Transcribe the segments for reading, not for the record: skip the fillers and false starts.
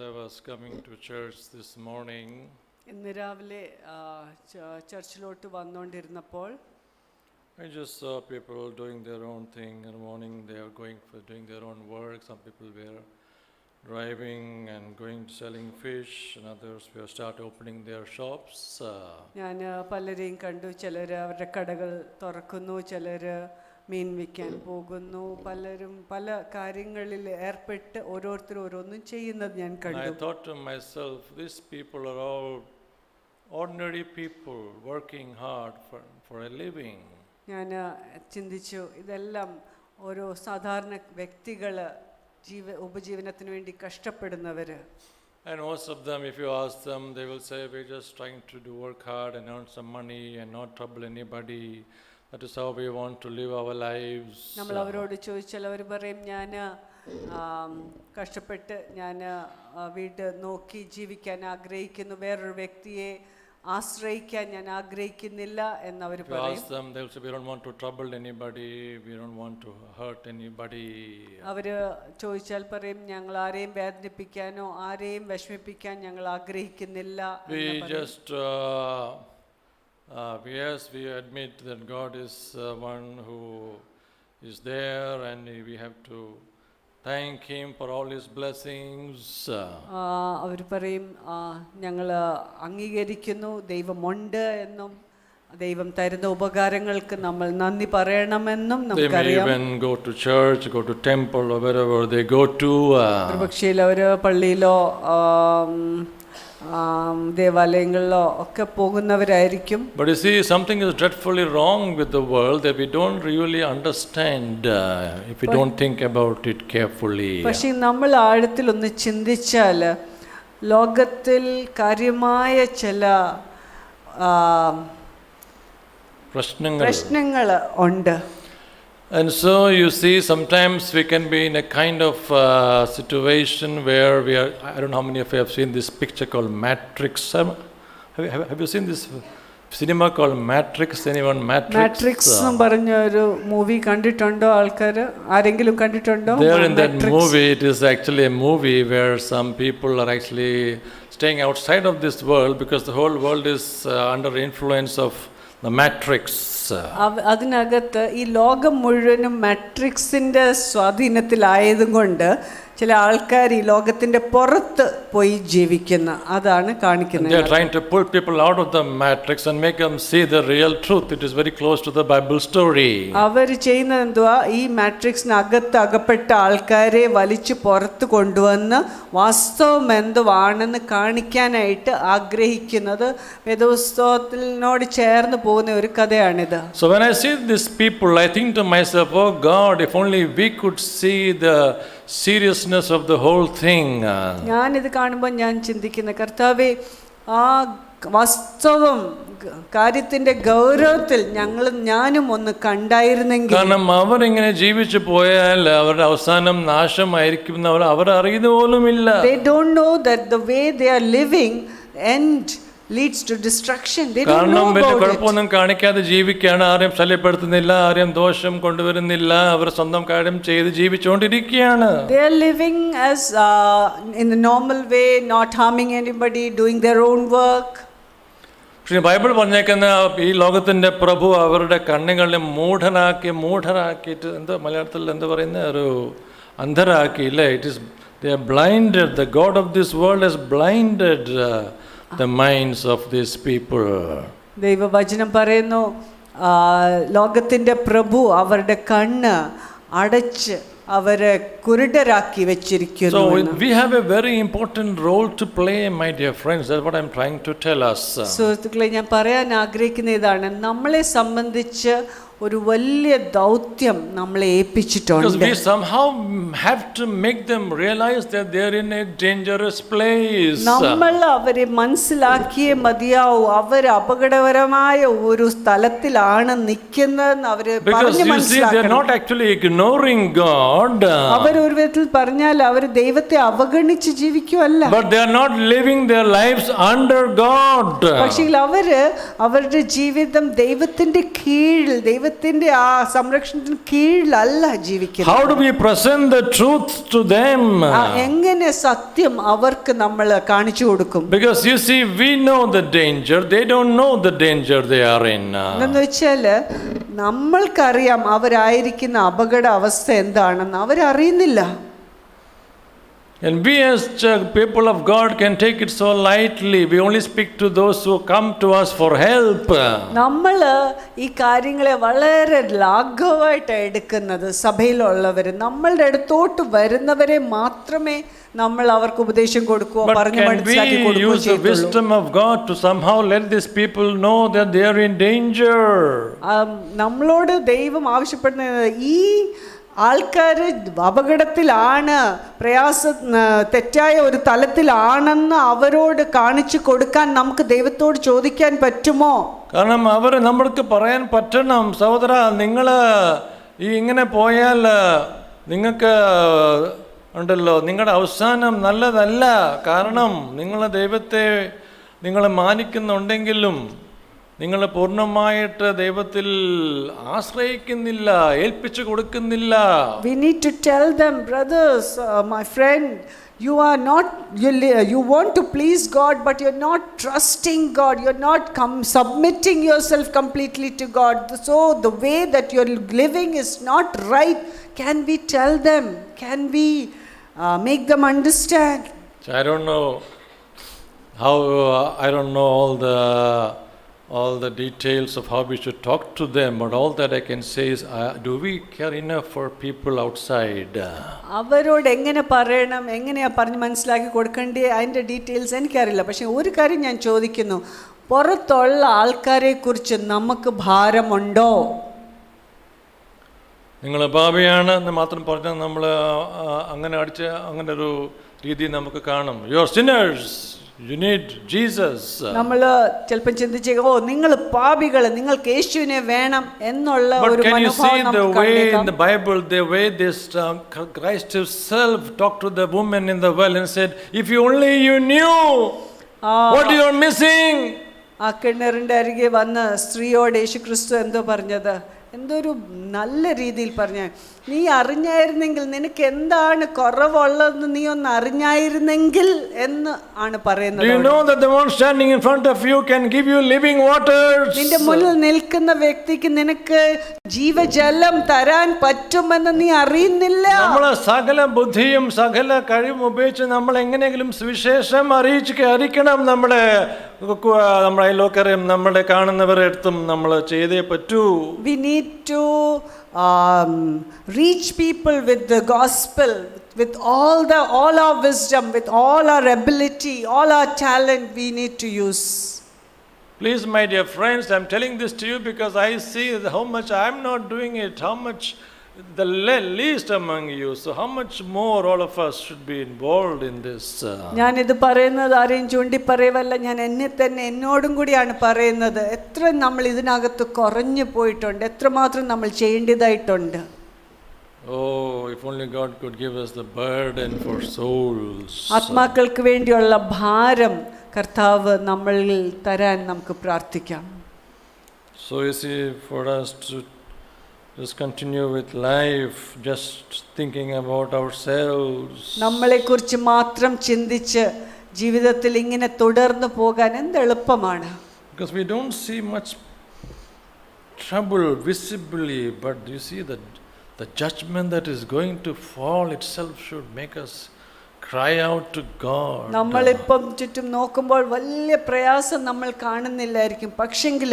I was coming to church this morning. ഇന്ന് രാവിലെ ചർച്ചിലോട്ട് വന്നുകൊണ്ടിരുന്നപ്പോൾ I just saw people doing their own thing. In the morning they are going for doing their own work. Some people were driving and going to selling fish, and others were start opening their shops. ഞാൻ പലരെയും കണ്ടു. ചിലർ അവരുടെ കടകൾ തുറക്കുന്നു, ചിലർ മീൻ വിൽക്കാൻ പോകുന്നു, പലരും പല കാര്യങ്ങളിൽ ഏർപ്പെട്ട് ഓരോരുത്തരും ഓരോന്നും ചെയ്യുന്നത് ഞാൻ കണ്ടു. I thought to myself, these people are all ordinary people working hard for a living. ഞാൻ ചിന്തിച്ചു, ഇതെല്ലാം ഓരോ സാധാരണ വ്യക്തികൾ ഉപജീവനത്തിന് വേണ്ടി കഷ്ടപ്പെടുന്നവർ. And most of them, if you ask them, they will say, we're just trying to work hard and earn some money and not trouble anybody. That is how we want to live our lives. നമ്മൾ അവരോട് ചോദിച്ചാൽ അവർ പറയും, ഞാൻ കഷ്ടപ്പെട്ട് ഞാൻ വീട് നോക്കി ജീവിക്കാൻ ആഗ്രഹിക്കുന്നു, വേറൊരു വ്യക്തിയെ ആശ്രയിക്കാൻ ഞാൻ ആഗ്രഹിക്കുന്നില്ല എന്നവർ പറയും. They will say, we don't want to trouble anybody, we don't want to hurt anybody. അവർ ചോദിച്ചാൽ പറയും, ഞങ്ങൾ ആരെയും വേദനിപ്പിക്കാനോ ആരെയും വിഷമിപ്പിക്കാൻ ഞങ്ങൾ ആഗ്രഹിക്കുന്നില്ല. Yes, we admit that God is one who is there, and we have to thank Him for all His blessings. അവർ പറയും, ഞങ്ങൾ അംഗീകരിക്കുന്നു ദൈവമുണ്ട് എന്നും ദൈവം തരുന്ന ഉപകാരങ്ങൾക്ക് നമ്മൾ നന്ദി പറയണമെന്നും നമുക്കറിയാം. They may even go to church, go to temple, or wherever they go to. പക്ഷേ അവർ പള്ളിയിലോ ദേവാലയങ്ങളിലോ ഒക്കെ പോകുന്നവരായിരിക്കും. But you see, something is dreadfully wrong with the world that we don't really understand if we don't think about it carefully. പക്ഷേ നമ്മൾ ആഴത്തിലൊന്ന് ചിന്തിച്ചാൽ ലോകത്തിൽ കാര്യമായ ചില പ്രശ്നങ്ങൾ ഉണ്ട്. And so you see, sometimes we can be in a kind of situation where we are, I don't know how many of you have seen this picture called Matrix. Have you seen this cinema called Matrix? Anyone? Matrix എന്ന് പറഞ്ഞ ഒരു movie കണ്ടിട്ടുണ്ടോ ആൾക്കാർ? ആരെങ്കിലും കണ്ടിട്ടുണ്ടോ? There in that movie, it is actually a movie where some people are actually staying outside of this world because the whole world is under influence of the Matrix. അതിനകത്ത് ഈ ലോകം മുഴുവനും മാട്രിക്സിന്റെ സ്വാധീനത്തിലായതുകൊണ്ട് ചില ആൾക്കാർ ഈ ലോകത്തിന്റെ പുറത്ത് പോയി ജീവിക്കുന്ന അതാണ് കാണിക്കുന്നത്. They are trying to pull people out of the matrix and make them see the real truth. It is very close to the Bible story. അവർ ചെയ്യുന്നത് എന്തുവാ? ഈ മാട്രിക്സിനകത്ത് അകപ്പെട്ട ആൾക്കാരെ വലിച്ചു പുറത്ത് കൊണ്ടുവന്ന് വാസ്തവം എന്തുവാണെന്ന് കാണിക്കാനായിട്ട് ആഗ്രഹിക്കുന്നത് വേദപുസ്തകത്തിനോട് ചേർന്ന് പോകുന്ന ഒരു കഥയാണിത്. So when I see these people, I think to myself, oh God, if only we could see the seriousness of the whole thing. ഞാൻ ഇത് കാണുമ്പോൾ ഞാൻ ചിന്തിക്കുന്ന, കർത്താവേ, ആ വാസ്തവം കാര്യത്തിന്റെ ഗൗരവത്തിൽ ഞാനും ഒന്ന് കണ്ടായിരുന്നെങ്കിൽ. കാരണം അവർ ഇങ്ങനെ ജീവിച്ചു പോയാൽ അവരുടെ അവസാനം നാശമായിരിക്കും അവർ അറിയുന്ന പോലുമില്ല. They don't know that the way they are living end leads to destruction. They don't know about it. കുഴപ്പമൊന്നും കാണിക്കാതെ ജീവിക്കുകയാണ്, ആരെയും ശല്യപ്പെടുത്തുന്നില്ല, ആരെയും ദോഷം കൊണ്ടുവരുന്നില്ല, അവർ സ്വന്തം കാര്യം ചെയ്ത് ജീവിച്ചുകൊണ്ടിരിക്കുകയാണ്. They are living as in the normal way, not harming anybody, doing their own work. പക്ഷേ ബൈബിൾ പറഞ്ഞേക്കുന്ന ഈ ലോകത്തിന്റെ പ്രഭു അവരുടെ കണ്ണുകളെ മൂഢരാക്കിയിട്ട് എന്താ മലയാളത്തിൽ എന്താ പറയുന്ന ഒരു അന്ധരാക്കിയില്ലേ? It is they are blinded. The God of this world has blinded the minds of these people. ദൈവവചനം പറയുന്നു, ലോകത്തിന്റെ പ്രഭു അവരുടെ കണ്ണ് അടച്ച് അവരെ കുരുടരാക്കി വെച്ചിരിക്കുന്നു. So we have a very important role to play, my dear friends. That's what I'm trying to tell us. സുഹൃത്തുക്കളെ, ഞാൻ പറയാൻ ആഗ്രഹിക്കുന്ന ഇതാണ്, നമ്മളെ സംബന്ധിച്ച് ഒരു വലിയ ദൗത്യം നമ്മളെ ഏൽപ്പിച്ചിട്ടുണ്ട്. Because we somehow have to make them realize that they are in a dangerous place. നമ്മൾ അവരെ മനസ്സിലാക്കിയേ മതിയാവൂ, അവർ അപകടകരമായ ഒരു സ്ഥലത്തിലാണ് നിൽക്കുന്നതെന്ന് അവര് പറഞ്ഞു മനസ്സിലാക്കണം. They are not actually ignoring God. അവർ ഒരു വിധത്തിൽ പറഞ്ഞാൽ അവർ ദൈവത്തെ അവഗണിച്ച് ജീവിക്കുകയല്ല. But they are not living their lives under God. പക്ഷേ അവര് അവരുടെ ജീവിതം ദൈവത്തിന്റെ കീഴിൽ ദൈവത്തിന്റെ ആ സംരക്ഷണത്തിന് കീഴിലല്ല ജീവിക്കുന്നത്. How do we present the truth to them? എങ്ങനെ സത്യം അവർക്ക് നമ്മൾ കാണിച്ചു കൊടുക്കും? Because you see, we know the danger, they don't know the danger they are in. എന്ന് വെച്ചാല് നമ്മൾക്കറിയാം അവരായിരിക്കുന്ന അപകട അവസ്ഥ എന്താണെന്ന്, അവരറിയുന്നില്ല. And we as people of God can take it so lightly. We only speak to those who come to us for help. നമ്മൾ ഈ കാര്യങ്ങളെ വളരെ ലാഘവമായിട്ട് എടുക്കുന്നത്. സഭയിലുള്ളവർ നമ്മളുടെ അടുത്തോട്ട് വരുന്നവരെ മാത്രമേ നമ്മൾ അവർക്ക് ഉപദേശം കൊടുക്കുകയോ പറഞ്ഞു മനസ്സിലാക്കി കൊടുക്കുകയോ use the wisdom of God to somehow let these people know that they are in danger? നമ്മളോട് ദൈവം ആവശ്യപ്പെടുന്നത് ഈ ആൾക്കാർ അപകടത്തിലാണ്, തെറ്റായ ഒരു തലത്തിലാണെന്ന് അവരോട് കാണിച്ചു കൊടുക്കാൻ നമുക്ക് ദൈവത്തോട് ചോദിക്കാൻ പറ്റുമോ? കാരണം അവർ നമ്മൾക്ക് പറയാൻ പറ്റണം, സഹോദര നിങ്ങൾ ഇങ്ങനെ പോയാൽ നിങ്ങൾക്ക് ഉണ്ടല്ലോ നിങ്ങളുടെ അവസാനം നല്ലതല്ല. കാരണം നിങ്ങൾ ദൈവത്തെ നിങ്ങൾ മാനിക്കുന്നുണ്ടെങ്കിലും നിങ്ങൾ പൂർണ്ണമായിട്ട് ദൈവത്തിൽ ആശ്രയിക്കുന്നില്ല, ഏൽപ്പിച്ചു കൊടുക്കുന്നില്ല. We need to tell them, brothers, my friend, you are not, you want to please God, but you're not trusting God. You're not submitting yourself completely to God. So the way that you're living is not right. Can we tell them? Can we make them understand? So I don't know how, I don't know all the details of how we should talk to them, but all that I can say is, do we care enough for people outside? അവരോട് എങ്ങനെ പറയണം, എങ്ങനെയാ പറഞ്ഞ് മനസ്സിലാക്കി കൊടുക്കേണ്ടേ, അതിൻ്റെ details എനിക്കറിയില്ല. പക്ഷെ ഒരു കാര്യം ഞാൻ ചോദിക്കുന്നു, പുറത്തുള്ള ആൾക്കാരെ കുറിച്ച് നമുക്ക് ഭാരമുണ്ടോ? നിങ്ങൾ പാപിയാണ് എന്ന് മാത്രം പറഞ്ഞാൽ നമ്മൾ അങ്ങനെ അങ്ങനെ ഒരു രീതി നമുക്ക് കാണും. You are sinners, you need Jesus. നമ്മൾ ചിലപ്പോൾ ചിന്തിച്ചേ, ഓ നിങ്ങൾ പാപികൾ, നിങ്ങൾക്ക് യേശുവിനെ വേണം എന്നുള്ള ഒരു മനോഭാവം നമുക്ക് കണ്ടേക്കാം. In the Bible, the way this Christ himself talked to the woman in the well and said, if you only you knew what you are missing. ആ കിണറിന്റെ അരികെ വന്ന് സ്ത്രീയോട് യേശു ക്രിസ്തു എന്തോ പറഞ്ഞത്, എന്തൊരു നല്ല രീതിയിൽ പറഞ്ഞ, നീ അറിഞ്ഞായിരുന്നെങ്കിൽ, നിനക്ക് എന്താണ് കുറവുള്ളതെന്ന് നീ ഒന്ന് അറിഞ്ഞായിരുന്നെങ്കിൽ എന്ന് ആണ് പറയുന്നത്. Do you know that the one standing in front of you can give you living waters? നിന്റെ മുന്നിൽ നിൽക്കുന്ന വ്യക്തിക്ക് നിനക്ക് ജീവജലം തരാൻ പറ്റുമെന്ന് നീ അറിയുന്നില്ല. നമ്മളെ സകല ബുദ്ധിയും സകല കഴിവും ഉപയോഗിച്ച് നമ്മൾ എങ്ങനെയെങ്കിലും സുവിശേഷം അറിയിക്കണം. നമ്മുടെ അയൽവക്കരെയും നമ്മുടെ കാണുന്നവരെ അടുത്തും നമ്മൾ ചെയ്തേ പറ്റൂ. We need to reach people with the gospel, with all our wisdom, with all our ability, all our talent we need to use. Please, my dear friends, I'm telling this to you because I see how much I'm not doing it, how much the least among you, so how much more all of us should be involved in this. ഞാനിത് പറയുന്നത് ആരെയും ചൂണ്ടി പറയവല്ല, ഞാൻ എന്നോടും കൂടിയാണ് പറയുന്നത്. എത്ര നമ്മൾ ഇതിനകത്ത് കുറഞ്ഞു പോയിട്ടുണ്ട്, എത്രമാത്രം നമ്മൾ ചെയ്യേണ്ടതായിട്ടുണ്ട്. Oh, if only God could give us the burden for souls. ആത്മാക്കൾക്ക് വേണ്ടിയുള്ള ഭാരം കർത്താവ് നമ്മളിൽ തരാൻ നമുക്ക് പ്രാർത്ഥിക്കാം. So you see, for us to just continue with life, just thinking about ourselves. നമ്മളെക്കുറിച്ച് മാത്രം ചിന്തിച്ച് ജീവിതത്തിൽ ഇങ്ങനെ തുടർന്നു പോകാൻ എന്ത് എളുപ്പമാണ്. Because we don't see much trouble visibly, but you see that the judgment that is going to fall itself should make us cry out to God. നമ്മളിപ്പം ചുറ്റും നോക്കുമ്പോൾ വലിയ പ്രയാസം നമ്മൾ കാണുന്നില്ലായിരിക്കും, പക്ഷെങ്കിൽ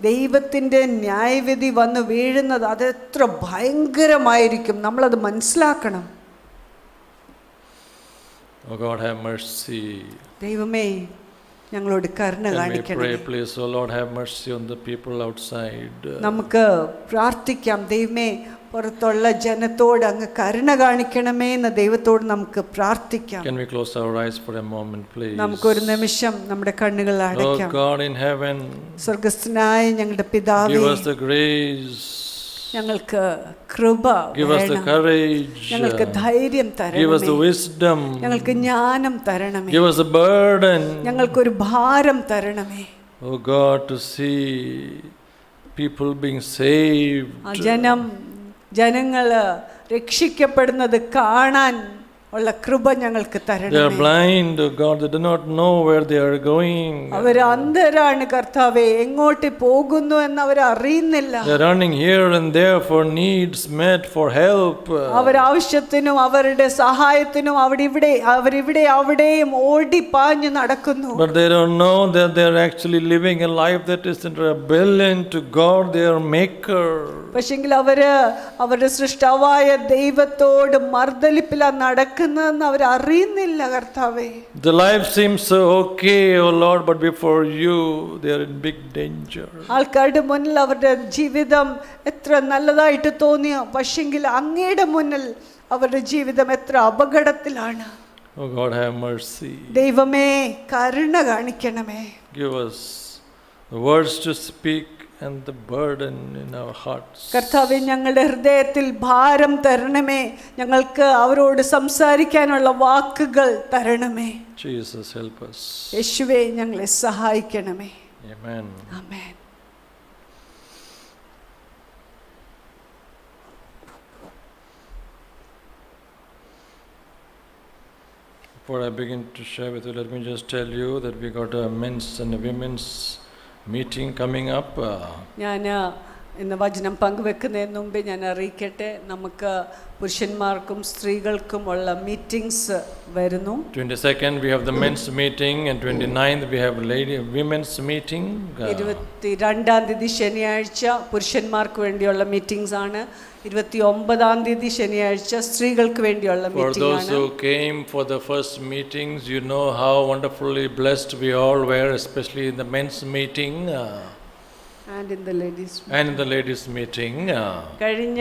ദൈവത്തിൻ്റെ ന്യായവിധി വന്ന് വീഴുന്നത് അതെത്ര ഭയങ്കരമായിരിക്കും, നമ്മളത് മനസ്സിലാക്കണം. Oh God, have mercy. ദൈവമേ ഞങ്ങളോട് കരുണ കാണിക്കണം. Pray, please, oh Lord, have mercy on the people outside. നമുക്ക് പ്രാർത്ഥിക്കാം, ദൈവമേ പുറത്തുള്ള ജനത്തോട് അങ്ങ് കരുണ കാണിക്കണമേ എന്ന് ദൈവത്തോട് നമുക്ക് പ്രാർത്ഥിക്കാം. Can we close our eyes for a moment, please? നമുക്കൊരു നിമിഷം നമ്മുടെ കണ്ണുകൾ അടയ്ക്കാം. Oh God in heaven, സ്വർഗ്ഗസ്ഥനായ ഞങ്ങളുടെ പിതാവേ, give us the grace, ഞങ്ങൾക്ക് കൃപ give us the courage, ഞങ്ങൾക്ക് ധൈര്യം give us the തരണമേ, wisdom, ഞങ്ങൾക്ക് ജ്ഞാനം തരണമേ, give us a burden, ഞങ്ങൾക്കൊരു ഭാരം തരണമേ. oh God, to see people being saved. ജനങ്ങള് രക്ഷിക്കപ്പെടുന്നത് കാണാൻ ഉള്ള കൃപ ഞങ്ങൾക്ക് They are തരണമേ. blind, God, they do not know where they are going. അവർ അന്ധരാണ് കർത്താവേ, എങ്ങോട്ട് പോകുന്നു എന്ന് അവർ അറിയുന്നില്ല. They are running here and there for needs met, for help. അവർ ആവശ്യത്തിനും അവരുടെ സഹായത്തിനും അവരിവിടെ അവിടെയും ഓടി പാഞ്ഞു നടക്കുന്നു. But they don't know that they are actually living a life that is in rebellion to God, their maker. പക്ഷെങ്കിൽ അവരുടെ സൃഷ്ടാവായ ദൈവത്തോട് മർദ്ദലിപ്പിലാണ് നടക്കുന്നതെന്ന് അവർ അറിയുന്നില്ല കർത്താവേ. The life seems so okay, oh Lord, but before you they are in big danger. ആൾക്കാരുടെ മുന്നിൽ അവരുടെ ജീവിതം എത്ര നല്ലതായിട്ട് തോന്നിയോ, പക്ഷെങ്കിൽ അങ്ങയുടെ മുന്നിൽ അവരുടെ ജീവിതം എത്ര അപകടത്തിലാണ്. Oh God, have mercy. ദൈവമേ കരുണ കാണിക്കണമേ. Give us the words to speak and the burden in our hearts. കർത്താവേ, ഞങ്ങളുടെ ഹൃദയത്തിൽ ഭാരം തരണമേ. ഞങ്ങൾക്ക് അവരോട് സംസാരിക്കാനുള്ള വാക്കുകൾ തരണമേ. Jesus, help us. യേശുവേ, ഞങ്ങളെ സഹായിക്കണമേ. Amen. Amen. Before I begin to share with you, let me just tell you that we got a men's and a women's meeting coming up. ഞാൻ ഇന്ന് വചനം പങ്കുവെക്കുന്നതിന് മുമ്പേ ഞാൻ അറിയിക്കട്ടെ, നമുക്ക് പുരുഷന്മാർക്കും സ്ത്രീകൾക്കും ഉള്ള മീറ്റിംഗ്സ് വരുന്നു. 22nd we have the men's meeting and 29th we have women's meeting. 22-ാം തീയതി ശനിയാഴ്ച പുരുഷന്മാർക്ക് വേണ്ടിയുള്ള മീറ്റിംഗ്സ് ആണ്. 29-ാം തീയതി ശനിയാഴ്ച സ്ത്രീകൾക്ക് വേണ്ടിയുള്ള For മീറ്റിംഗ് those ആണ്. who came for the first meetings, you know how wonderfully blessed we all were, especially in the men's meeting And in the ladies. and in the ladies meeting. കഴിഞ്ഞ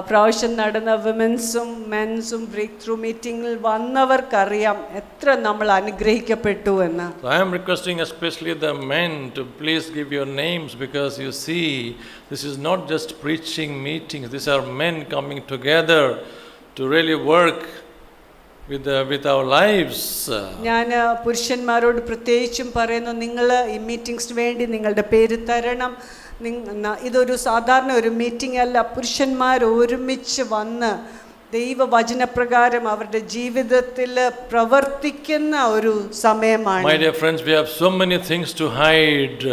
പ്രാവശ്യം നടന്ന വിമൻസും മെൻസും break through മീറ്റിംഗിൽ വന്നവർക്കറിയാം എത്ര നമ്മൾ അനുഗ്രഹിക്കപ്പെട്ടു എന്ന്. So I am requesting especially the men to please give your names, because you see, this is not just preaching meetings. These are men coming together to really work with our lives. ഞാൻ പുരുഷന്മാരോട് പ്രത്യേകിച്ചും പറയുന്നു, നിങ്ങൾ ഈ മീറ്റിംഗ്സിന് വേണ്ടി നിങ്ങളുടെ പേര് തരണം. ഇതൊരു സാധാരണ ഒരു മീറ്റിംഗ് അല്ല. പുരുഷന്മാർ ഒരുമിച്ച് വന്ന് ദൈവവചനപ്രകാരം അവരുടെ ജീവിതത്തിൽ പ്രവർത്തിക്കുന്ന ഒരു സമയമാണ്. My dear friends, we have so many things to hide.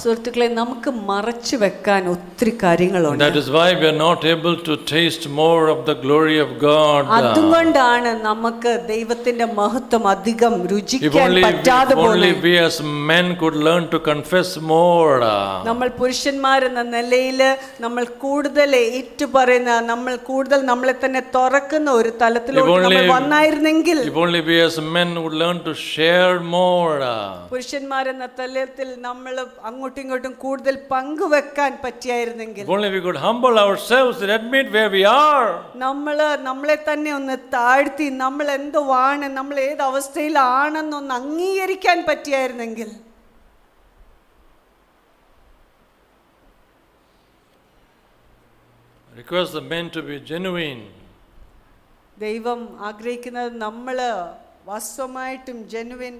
സുഹൃത്തുക്കളെ, നമുക്ക് മറച്ചു വെക്കാൻ ഒത്തിരി കാര്യങ്ങളുണ്ട്. That is why we are not able to taste more of the glory of God. അതുകൊണ്ടാണ് നമുക്ക് ദൈവത്തിന്റെ മഹത്വം അധികം If രുചിക്കാൻ പറ്റാതെ only പോകുന്നത്. we as men could learn to confess more. നമ്മൾ പുരുഷന്മാരെന്ന നിലയിൽ നമ്മൾ കൂടുതൽ ഏറ്റുപറയുന്ന, നമ്മൾ കൂടുതൽ നമ്മളെ തന്നെ തുറക്കുന്ന ഒരു തലത്തിലോട്ട് നമ്മൾ വന്നായിരുന്നെങ്കിൽ, if only we as men would learn to share more. പുരുഷന്മാരെന്ന തലത്തിൽ നമ്മൾ അങ്ങോട്ടും ഇങ്ങോട്ടും കൂടുതൽ പങ്കുവെക്കാൻ പറ്റിയായിരുന്നെങ്കിൽ, If only we could humble ourselves and admit where we are. നമ്മളെ തന്നെ ഒന്ന് താഴ്ത്തി നമ്മൾ എന്തുവാണ്, നമ്മൾ ഏത് അവസ്ഥയിലാണെന്നൊന്ന് അംഗീകരിക്കാൻ പറ്റിയായിരുന്നെങ്കിൽ. Request the men to be genuine. ദൈവം ആഗ്രഹിക്കുന്നത് നമ്മൾ വാസ്തവമായിട്ടും ജെനുവിൻ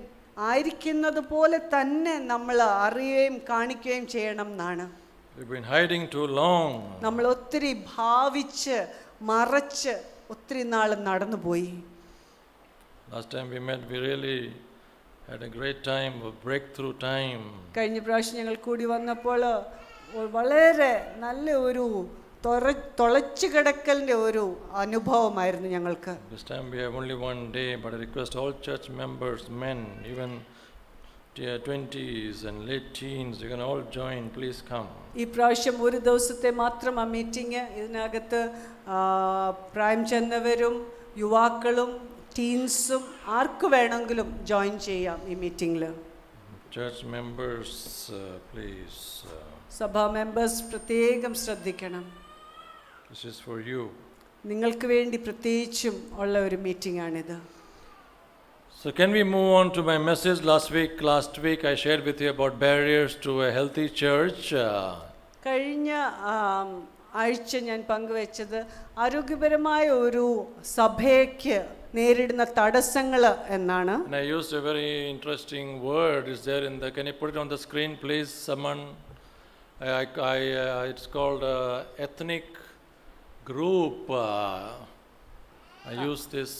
ആയിരിക്കുന്നത് പോലെ തന്നെ നമ്മൾ അറിയുകയും കാണിക്കുകയും ചെയ്യണം എന്നാണ്. We've been hiding too long. നമ്മൾ ഒത്തിരി ഭാവിച്ച് മറച്ച് ഒത്തിരി നാൾ നടന്നുപോയി. Last time we met, we really had a great time, a breakthrough time. കഴിഞ്ഞ പ്രാവശ്യം ഞങ്ങൾ കൂടി വന്നപ്പോൾ വളരെ നല്ല ഒരു തുളച്ചു കിടക്കലിൻ്റെ ഒരു അനുഭവമായിരുന്നു ഞങ്ങൾക്ക്. This time we have only one day, but I request all church members, men, even 20s and late teens, you can all join, please come. ഈ പ്രാവശ്യം ഒരു ദിവസത്തെ മാത്രം ആ മീറ്റിംഗ്. ഇതിനകത്ത് പ്രായം ചെന്നവരും യുവാക്കളും ടീൻസും ആർക്ക് വേണമെങ്കിലും ജോയിൻ ചെയ്യാം ഈ മീറ്റിംഗിൽ. Church members, please. സഭാ മെമ്പേഴ്സ് പ്രത്യേകം ശ്രദ്ധിക്കണം. This is for you. നിങ്ങൾക്ക് വേണ്ടി പ്രത്യേകിച്ചും ഉള്ള ഒരു മീറ്റിംഗ് ആണിത്. So can we move on to my message? Last week I shared with you about barriers to a healthy church. കഴിഞ്ഞ ആഴ്ച ഞാൻ പങ്കുവെച്ചത് ആരോഗ്യപരമായ ഒരു സഭയ്ക്ക് നേരിടുന്ന തടസ്സങ്ങൾ എന്നാണ്. And I used a very interesting word. Is there can you put it on the screen, please, someone? It's called ethnic group. I use this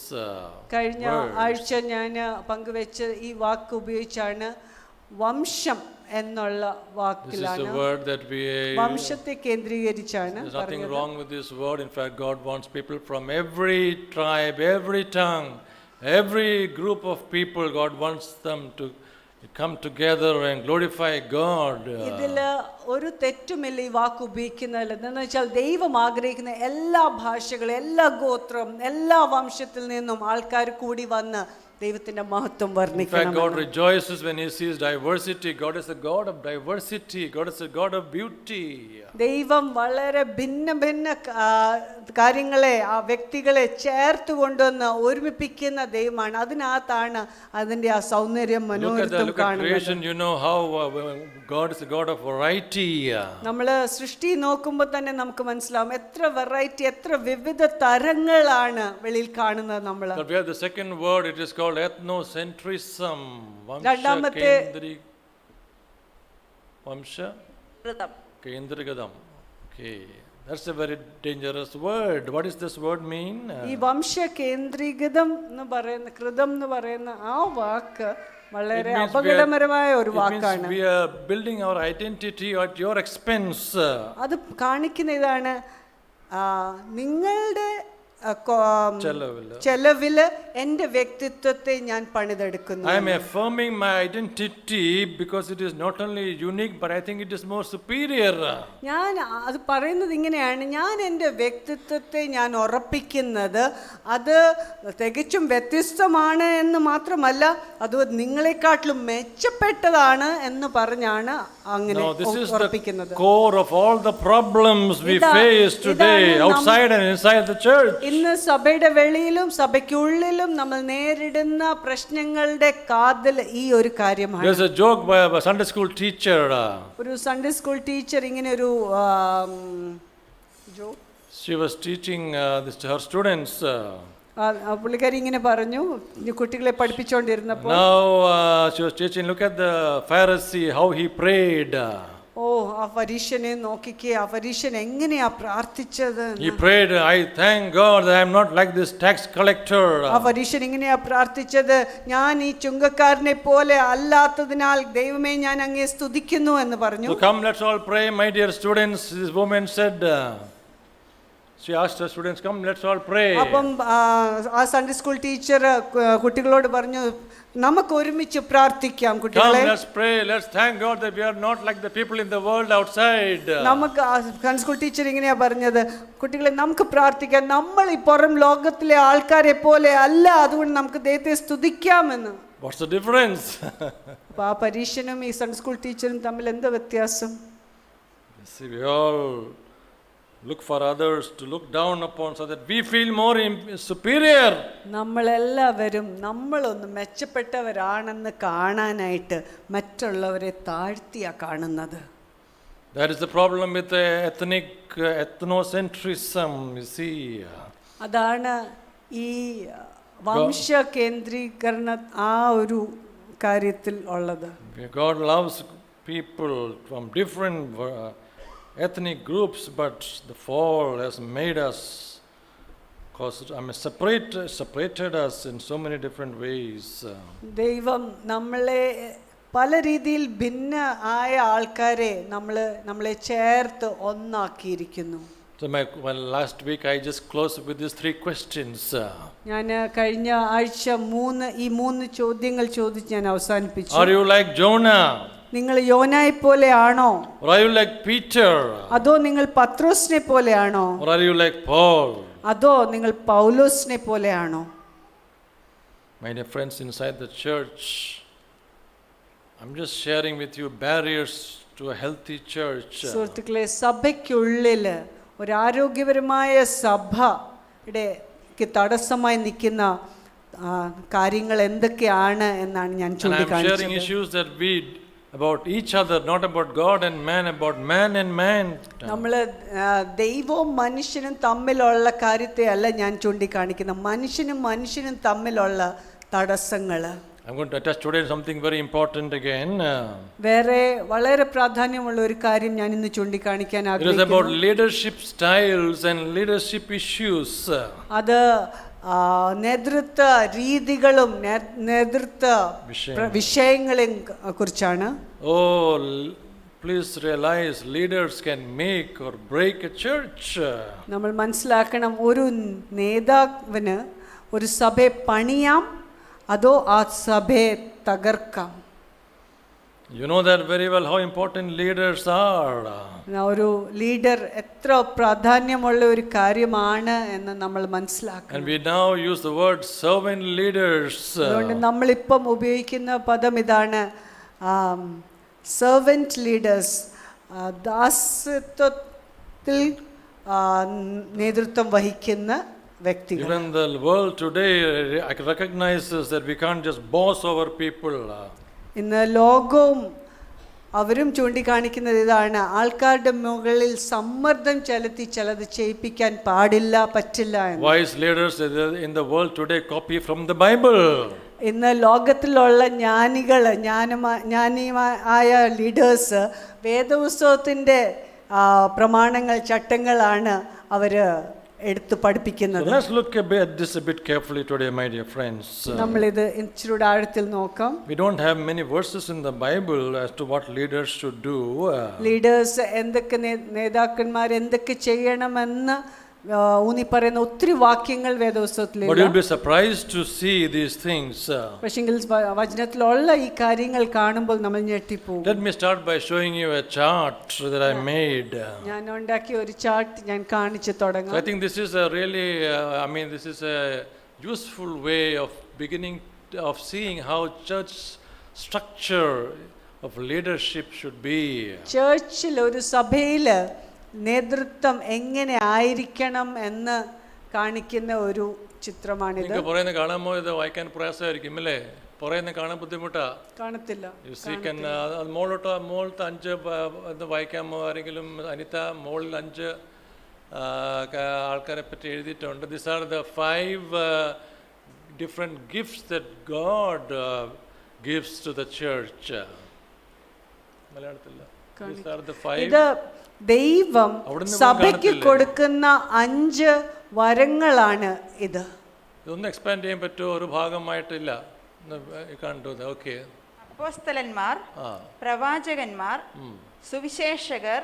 കഴിഞ്ഞ word. ആഴ്ച ഞാൻ പങ്കുവെച്ച ഈ വാക്ക് ഉപയോഗിച്ചാണ് വംശം എന്നുള്ള This is വാക്കിലാണ് a word that we വംശത്തെ കേന്ദ്രീകരിച്ചാണ് There's nothing പറഞ്ഞത്. wrong with this word. In fact, God wants people from every tribe, every tongue, every group of people. God wants them to come together and glorify God. ഇതില് ഒരു തെറ്റുമില്ല ഈ വാക്ക് ഉപയോഗിക്കുന്നതിൽ. എന്താണെന്ന് വെച്ചാൽ ദൈവം ആഗ്രഹിക്കുന്ന എല്ലാ ഭാഷകളും, എല്ലാ ഗോത്രം, എല്ലാ വംശത്തിൽ നിന്നും ആൾക്കാർ കൂടി വന്ന് ദൈവത്തിന്റെ മഹത്വം In fact, വർണ്ണിക്കണം. God rejoices when He sees diversity. God is a God of diversity. God is a God of beauty. ദൈവം വളരെ ഭിന്ന ഭിന്ന കാര്യങ്ങളെ, ആ വ്യക്തികളെ ചേർത്ത് കൊണ്ടുവന്ന് ഒരുമിപ്പിക്കുന്ന ദൈവമാണ്. അതിനകത്താണ് അതിന്റെ ആ സൗന്ദര്യം, മനോഹരത്വം Look at കാണുന്നത്. creation. You know how God is a God of variety. നമ്മള് സൃഷ്ടി നോക്കുമ്പോൾ തന്നെ നമുക്ക് മനസ്സിലാവും എത്ര വെറൈറ്റി, എത്ര വിവിധ തരങ്ങളാണ് വെളിയിൽ കാണുന്നത്. നമ്മള് But we have the second word. It is called ethnocentrism. രണ്ടാമത്തെ Vamsha Kendrigadam. Okay. That's a very dangerous word. What does this word mean? ഈ വംശ കേന്ദ്രീകൃതം എന്ന് പറയുന്ന കൃതം എന്ന് പറയുന്ന ആ വാക്ക് വളരെ അപകടകരമായ ഒരു വാക്കാണ്. We are building our identity at your expense. അത് കാണിക്കുന്ന ഇതാണ്, നിങ്ങളുടെ ചെലവില് എൻ്റെ വ്യക്തിത്വത്തെ ഞാൻ പണിതെടുക്കുന്നു. I am affirming my identity because it is not only unique, but I think it is more superior. ഞാൻ അത് പറയുന്നത് ഇങ്ങനെയാണ്, ഞാൻ എൻ്റെ വ്യക്തിത്വത്തെ ഞാൻ ഉറപ്പിക്കുന്നത് അത് തികച്ചും വ്യത്യസ്തമാണ് എന്ന് മാത്രമല്ല, അത് നിങ്ങളെക്കാട്ടിലും മെച്ചപ്പെട്ടതാണ് എന്ന് പറഞ്ഞാണ് അങ്ങനെ ഉറപ്പിക്കുന്നത്. Core of all the problems we face today, outside and inside the church. ഇന്ന് സഭയുടെ വെളിയിലും സഭയ്ക്കുള്ളിലും നമ്മൾ നേരിടുന്ന പ്രശ്നങ്ങളുടെ കാതൽ ഈ ഒരു കാര്യമാണ്. There's a joke by a Sunday school teacher. ഒരു സൺഡേ സ്കൂൾ ടീച്ചർ ഇങ്ങനെ ഒരു She was teaching this to her students. പുള്ളിക്കാരി ഇങ്ങനെ പറഞ്ഞു, കുട്ടികളെ പഠിപ്പിച്ചുകൊണ്ടിരുന്നപ്പോൾ. Now she was teaching, look at the Pharisee, how he prayed. ആ പരീക്ഷനെ നോക്കിക്കേ, ആ പരീക്ഷൻ എങ്ങനെയാ പ്രാർത്ഥിച്ചത്. He prayed, I thank God that I am not like this tax collector. ആ പരീക്ഷൻ ഇങ്ങനെയാ പ്രാർത്ഥിച്ചത്, ഞാൻ ഈ ചുങ്കക്കാരനെ പോലെ അല്ലാത്തതിനാൽ ദൈവമേ ഞാൻ അങ്ങയെ സ്തുതിക്കുന്നു എന്ന് പറഞ്ഞു. So come, let's all pray, my dear students. This woman said, she asked her students, come, let's all pray. അപ്പം ആ സൺഡേ സ്കൂൾ ടീച്ചർ കുട്ടികളോട് പറഞ്ഞു, നമുക്ക് ഒരുമിച്ച് പ്രാർത്ഥിക്കാം കുട്ടികളെ. Come, let's pray. Let's thank God that we are not like the people in the world outside. നമുക്ക് Sunday school teacher ഇങ്ങനെയാ പറഞ്ഞത്, കുട്ടികളെ നമുക്ക് പ്രാർത്ഥിക്കാം, നമ്മൾ ഈ പുറം ലോകത്തിലെ ആൾക്കാരെ പോലെ അല്ല, അതുകൊണ്ട് നമുക്ക് ദൈവത്തെ സ്തുതിക്കാമെന്ന്. What's the difference? അപ്പൊ ആ പരീക്ഷനും ഈ സൺഡേ സ്കൂൾ ടീച്ചറും തമ്മിൽ എന്താ വ്യത്യാസം? See, we all look for others to look down upon so that we feel more superior. നമ്മളെല്ലാവരും നമ്മളൊന്ന് മെച്ചപ്പെട്ടവരാണെന്ന് കാണാനായിട്ട് മറ്റുള്ളവരെ താഴ്ത്തിയാ കാണുന്നത്. That is the problem with the ethnocentrism, you see. അതാണ് ഈ വംശ കേന്ദ്രീകരണ ആ ഒരു കാര്യത്തിൽ ഉള്ളത്. God loves people from different ethnic groups, but the fall has made us, separated us in so many different ways. ദൈവം നമ്മളെ പല രീതിയിൽ ഭിന്ന ആയ ആൾക്കാരെ നമ്മളെ ചേർത്ത് ഒന്നാക്കിയിരിക്കുന്നു. So last week I just closed with these 3 questions. ഞാൻ കഴിഞ്ഞ ആഴ്ച ഈ 3 ചോദ്യങ്ങൾ ചോദിച്ച് ഞാൻ അവസാനിപ്പിച്ചു. Are you like Jonah? നിങ്ങൾ യോനായെ പോലെയാണോ? Or are you like Peter? അതോ നിങ്ങൾ പത്രോസിനെ പോലെയാണോ? Or are you like Paul? അതോ നിങ്ങൾ പൗലോസിനെ പോലെയാണോ? My dear friends inside the church, I'm just sharing with you barriers to a healthy church. സുഹൃത്തുക്കളെ, സഭയ്ക്കുള്ളിൽ ഒരു ആരോഗ്യപരമായ സഭയുടെ തടസ്സമായി നിൽക്കുന്ന കാര്യങ്ങൾ എന്തൊക്കെയാണ് എന്നാണ് ഞാൻ ചൂണ്ടിക്കാണിച്ചത്. I'm sharing issues that we about each other, not about God and man, about man and man. നമ്മൾ ദൈവവും മനുഷ്യനും തമ്മിലുള്ള കാര്യത്തെ അല്ല ഞാൻ ചൂണ്ടിക്കാണിക്കുന്നത്, മനുഷ്യനും തമ്മിലുള്ള തടസ്സങ്ങൾ. I'm going to touch today something very important again. വേറെ വളരെ പ്രാധാന്യമുള്ള ഒരു കാര്യം ഞാൻ ഇന്ന് ചൂണ്ടിക്കാണിക്കാൻ It is ആഗ്രഹിക്കുന്നു. about leadership styles and leadership issues. അത് നേതൃത്വ രീതികളും നേതൃത്വ വിഷയങ്ങളെയും കുറിച്ചാണ്. Oh, please realize leaders can make or break a church. നമ്മൾ മനസ്സിലാക്കണം, ഒരു നേതാവിന് ഒരു സഭയെ പണിയാം, അതോ ആ സഭയെ തകർക്കാം. You know that very well how important leaders are. ഒരു ലീഡർ എത്ര പ്രാധാന്യമുള്ള ഒരു കാര്യമാണ് എന്ന് നമ്മൾ മനസ്സിലാക്കണം. And we now use the word servant leaders. അതുകൊണ്ട് നമ്മളിപ്പം ഉപയോഗിക്കുന്ന പദം ഇതാണ്, സെർവൻറ്റ് ലീഡേഴ്സ്, ദാസത്വത്തിൽ നേതൃത്വം വഹിക്കുന്ന വ്യക്തികൾ. Even the world today recognizes that we can't just boss over people. ഇന്ന് ലോകവും അവരും ചൂണ്ടിക്കാണിക്കുന്നത് ഇതാണ്, ആൾക്കാരുടെ മുകളിൽ സമ്മർദ്ദം ചെലുത്തി ചിലത് ചെയ്യിപ്പിക്കാൻ പാടില്ല, പറ്റില്ല എന്ന്. Wise leaders in the world today copy from the Bible. ഇന്ന് ലോകത്തിലുള്ള ജ്ഞാനിയായ ലീഡേഴ്സ് വേദപുസ്തകത്തിൻ്റെ പ്രമാണങ്ങൾ, ചട്ടങ്ങളാണ് അവർ എടുത്ത് പഠിപ്പിക്കുന്നത്. So let's look at this a bit carefully today, my dear friends. നമ്മളിത് ഇച്ചിരി ആഴത്തിൽ നോക്കാം. We don't have many verses in the Bible as to what leaders should do. Leaders എന്തൊക്കെ, നേതാക്കന്മാർ എന്തൊക്കെ ചെയ്യണമെന്ന് ഊന്നി പറയുന്ന ഒത്തിരി വാക്യങ്ങൾ വേദപുസ്തകത്തിൽ. But you'll be surprised to see these things. പക്ഷെങ്കിൽ വചനത്തിലുള്ള ഈ കാര്യങ്ങൾ കാണുമ്പോൾ നമ്മൾ ഞെട്ടിപ്പോകും. Let me start by showing you a chart that I made. ഞാൻ ഉണ്ടാക്കിയ ഒരു ചാർട്ട് ഞാൻ കാണിച്ചു തുടങ്ങാം. I think this is a really, this is a useful way of beginning of seeing how church structure of leadership should be. ചർച്ചിൽ, ഒരു സഭയിൽ നേതൃത്വം എങ്ങനെ ആയിരിക്കണം എന്ന് കാണിക്കുന്ന ഒരു ചിത്രമാണിത്. നിങ്ങൾക്ക് പറയുന്നത് കാണുമ്പോൾ ഇത് വായിക്കാൻ പ്രയാസമായിരിക്കും അല്ലേ? പറയുന്നത് കാണാൻ ബുദ്ധിമുട്ടാ, കാണത്തില്ല. മോളോട്ട് 5 എന്ന് വായിക്കാമോ ആരെങ്കിലും? അനിത, മോളിൽ 5 ആൾക്കാരെ പറ്റി എഴുതിയിട്ടുണ്ട്. These are the 5 different gifts that God gives to the church. മലയാളത്തില്ല. These are the 5. ഇത് ദൈവം സഭയ്ക്ക് കൊടുക്കുന്ന 5 വരങ്ങളാണ് ഇത്. ഇതൊന്നും എക്സ്പാൻഡ് ചെയ്യാൻ പറ്റുമോ? ഒരു ഭാഗമായിട്ടില്ല, കണ്ടു. ഓക്കെ. അപ്പോസ്തലന്മാർ, പ്രവാചകന്മാർ, സുവിശേഷകർ,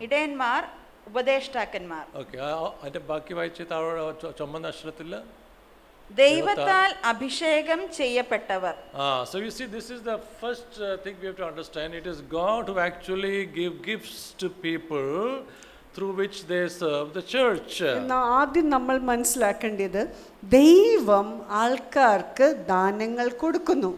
ഇടയന്മാർ, ഉപദേഷ്ടാക്കന്മാർ. ഓക്കെ, അതിന്റെ ബാക്കി വായിച്ച് താഴെ ചുമന്ന അക്ഷരത്തില്ല, ദൈവത്താൽ അഭിഷേകം ചെയ്യപ്പെട്ടവർ. So you see, this is the first thing we have to understand. It is God who actually give gifts to people through which they serve the church. ആദ്യം നമ്മൾ മനസ്സിലാക്കേണ്ടത്, ദൈവം ആൾക്കാർക്ക് ദാനങ്ങൾ കൊടുക്കുന്നു,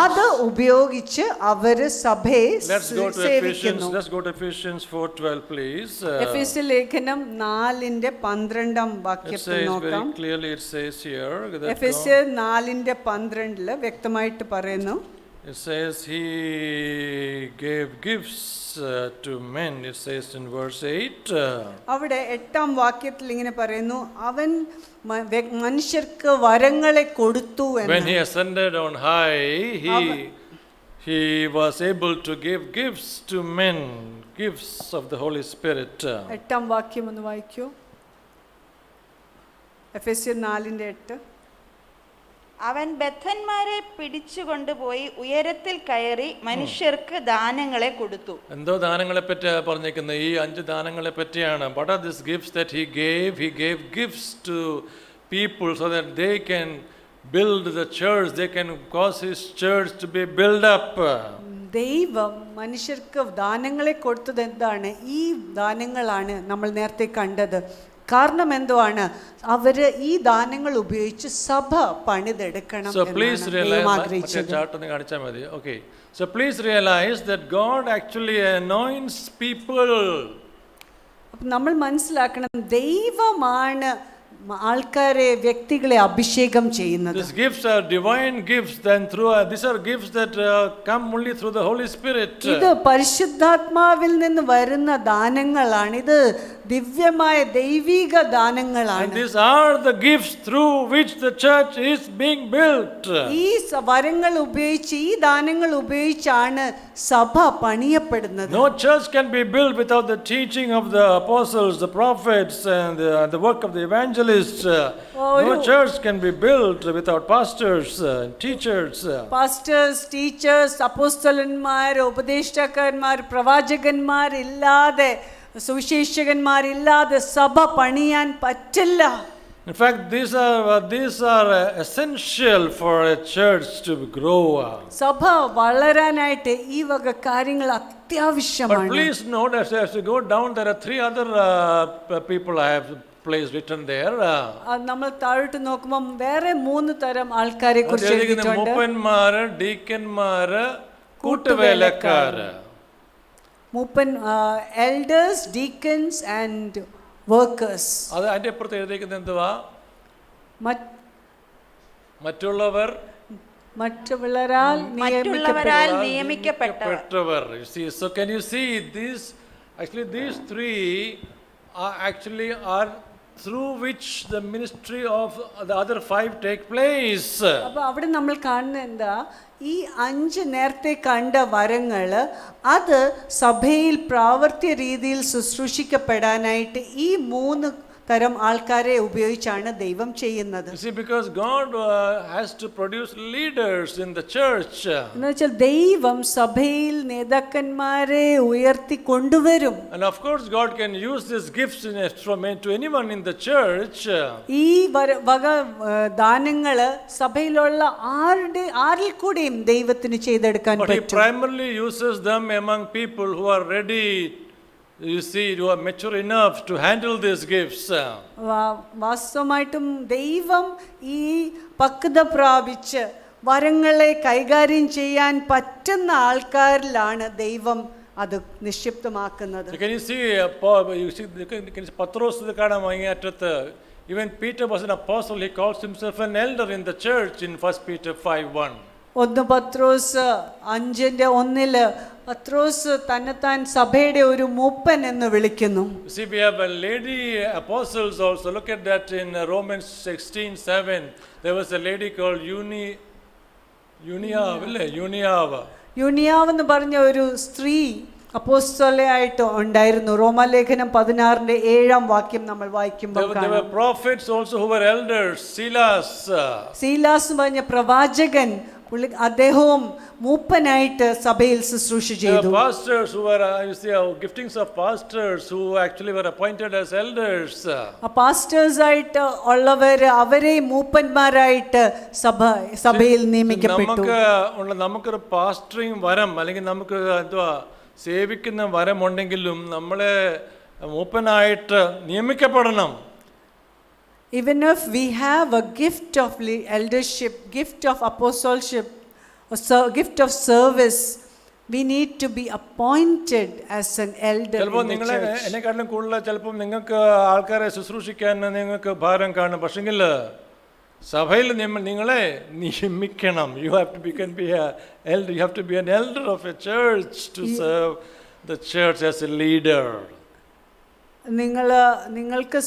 അത് ഉപയോഗിച്ച് അവര് സഭയെ സേവിക്കുന്നു. Let's go to Ephesians 4:12 please. എഫെസ്യ ലേഖനം 4:12 വാക്യത്തിൽ നോക്കാം. Very clearly it says here that എഫെസ്യ 4:12 വ്യക്തമായിട്ട് പറയുന്നു. It says he gave gifts to men. It says in verse 8. അവിടെ 8ാം വാക്യത്തിൽ ഇങ്ങനെ പറയുന്നു, അവൻ മനുഷ്യർക്ക് വരങ്ങളെ കൊടുത്തു എന്ന്. When he ascended on high, he was able to give gifts to men, gifts of the Holy Spirit. 8ാം വാക്യം ഒന്ന് വായിക്കൂ. എഫെസ്യർ 4:8. അവൻ ബദ്ധന്മാരെ പിടിച്ചുകൊണ്ടുപോയി ഉയരത്തിൽ കയറി മനുഷ്യർക്ക് ദാനങ്ങളെ കൊടുത്തു. എന്തോ ദാനങ്ങളെ പറ്റി പറഞ്ഞിരിക്കുന്നത്? ഈ 5 ദാനങ്ങളെ പറ്റിയാണ്. What are these gifts that he gave? He gave gifts to people so that they can build the church, they can cause his church to be built up. ദൈവം മനുഷ്യർക്ക് ദാനങ്ങളെ കൊടുത്തത് എന്താണ്? ഈ ദാനങ്ങളാണ് നമ്മൾ നേരത്തെ കണ്ടത്. കാരണം എന്തുവാണ്? അവര് ഈ ദാനങ്ങൾ ഉപയോഗിച്ച് സഭ പണിതെടുക്കണം എന്നാണ് ആഗ്രഹിച്ചത്. Okay, so please realize that God actually anoints people. നമ്മൾ മനസ്സിലാക്കണം, ദൈവമാണ് ആൾക്കാരെ, വ്യക്തികളെ അഭിഷേകം ചെയ്യുന്നത്. These gifts are divine gifts. Then these are gifts that come only through the Holy Spirit. ഇത് പരിശുദ്ധാത്മാവിൽ നിന്ന് വരുന്ന ദാനങ്ങളാണ്. ഇത് ദിവ്യമായ ദൈവിക And ദാനങ്ങളാണ്. these are the gifts through which the church is being built. ഈ വരങ്ങൾ ഉപയോഗിച്ച്, ഈ ദാനങ്ങൾ ഉപയോഗിച്ചാണ് സഭ പണിയപ്പെടുന്നത്. No church can be built without the teaching of the apostles, the prophets, and the work of the evangelists. No church can be built without pastors and teachers. Pastors, teachers, അപ്പോസ്തലന്മാർ, ഉപദേഷ്ടാക്കന്മാർ, പ്രവാചകന്മാരില്ലാതെ, സുവിശേഷകന്മാരില്ലാതെ സഭ പണിയാൻ പറ്റില്ല. In fact, these are essential for a church to grow. സഭ വളരാനായിട്ട് ഈ വക കാര്യങ്ങൾ But അത്യാവശ്യമാണ്. please note, as you go down, there are 3 other people I have placed written there. നമ്മൾ താഴോട്ട് നോക്കുമ്പോൾ വേറെ 3 തരം ആൾക്കാരെ കുറിച്ച് എഴുതിയിട്ടുണ്ട്. മൂപ്പന്മാര്, ഡീക്കന്മാര്, കൂട്ടുവേലക്കാര്. മൂപ്പൻ, എൽഡേഴ്സ്, ഡീക്കൻസ് ആൻഡ് വർക്കേഴ്സ്. അത് അതിന്റെ അപ്പുറത്ത് എഴുതിയിരിക്കുന്നത് എന്തുവാ? മറ്റുള്ളവരാൽ നിയമിക്കപ്പെട്ടവർ. You see, so can you see these? Actually, these 3 are through which the ministry of the other 5 take place. അപ്പോൾ അവിടെ നമ്മൾ കാണുന്നത് എന്താ? ഈ 5 നേരത്തെ കണ്ട വരങ്ങൾ അത് സഭയിൽ പ്രാവർത്തിക രീതിയിൽ ശുശ്രൂഷിക്കപ്പെടാനായിട്ട് ഈ 3 തരം ആൾക്കാരെ ഉപയോഗിച്ചാണ് ദൈവം ചെയ്യുന്നത്. You see, because God has to produce leaders in the church. എന്നുവെച്ചാൽ ദൈവം സഭയിൽ നേതാക്കന്മാരെ ഉയർത്തി കൊണ്ടുവരും. And of course, God can use these gifts to anyone in the church. ഈ വക ദാനങ്ങള് സഭയിലുള്ള ആരിൽ കൂടെയും ദൈവത്തിന് ചെയ്തെടുക്കാൻ But He പറ്റും. primarily uses them among people who are ready. You see, you are mature enough to handle these gifts. വാസ്തവമായിട്ടും ദൈവം ഈ പക്വത പ്രാപിച്ച് വരങ്ങളെ കൈകാര്യം ചെയ്യാൻ പറ്റുന്ന ആൾക്കാരിലാണ് ദൈവം അത് നിക്ഷിപ്തമാക്കുന്നത്. So can you see, പത്രോസ് കാണാം അങ്ങേയറ്റത്ത്. Even Peter was an apostle. He calls himself an elder in the church in 1 Peter 5:1. 1 പത്രോസ് 5:1 പത്രോസ് തന്നെത്താൻ സഭയുടെ ഒരു മൂപ്പൻ എന്ന് വിളിക്കുന്നു. See, we have a lady apostles also. Look at that in Romans 16:7. There was a lady called യൂനിയാവ് എന്ന് പറഞ്ഞ ഒരു സ്ത്രീ അപ്പോസ്തലയായിട്ട് ഉണ്ടായിരുന്നു. റോമാലേഖനം 16:7 നമ്മൾ വായിക്കുമ്പോൾ there were prophets also who were elders. Silas എന്ന് പറഞ്ഞ പ്രവാചകൻ, അദ്ദേഹവും മൂപ്പനായിട്ട് സഭയിൽ ശുശ്രൂഷ ചെയ്തു. Pastors who were giftings of pastors who actually were appointed as elders. Pastors ആയിട്ട് ഉള്ളവർ അവരെ മൂപ്പന്മാരായിട്ട് സഭയിൽ നിയമിക്കപ്പെട്ടു. നമുക്കൊരു പാസ്റ്ററിംഗ് വരം അല്ലെങ്കിൽ നമുക്ക് എന്തുവാ സേവിക്കുന്ന വരമുണ്ടെങ്കിലും നമ്മളെ മൂപ്പനായിട്ട് നിയമിക്കപ്പെടണം. Even if we have a gift of eldership, gift of apostleship, gift of service, we need to be appointed as an elder in the church. എന്നെക്കാട്ടിലും കൂടുതൽ ചിലപ്പോൾ നിങ്ങൾക്ക് ആൾക്കാരെ ശുശ്രൂഷിക്കാൻ നിങ്ങൾക്ക് ഭാരം കാണും. പക്ഷെങ്കിൽ സഭയിൽ നിങ്ങളെ നിയമിക്കണം. You have to be an elder of a church to serve the church as a leader. നിങ്ങൾക്ക്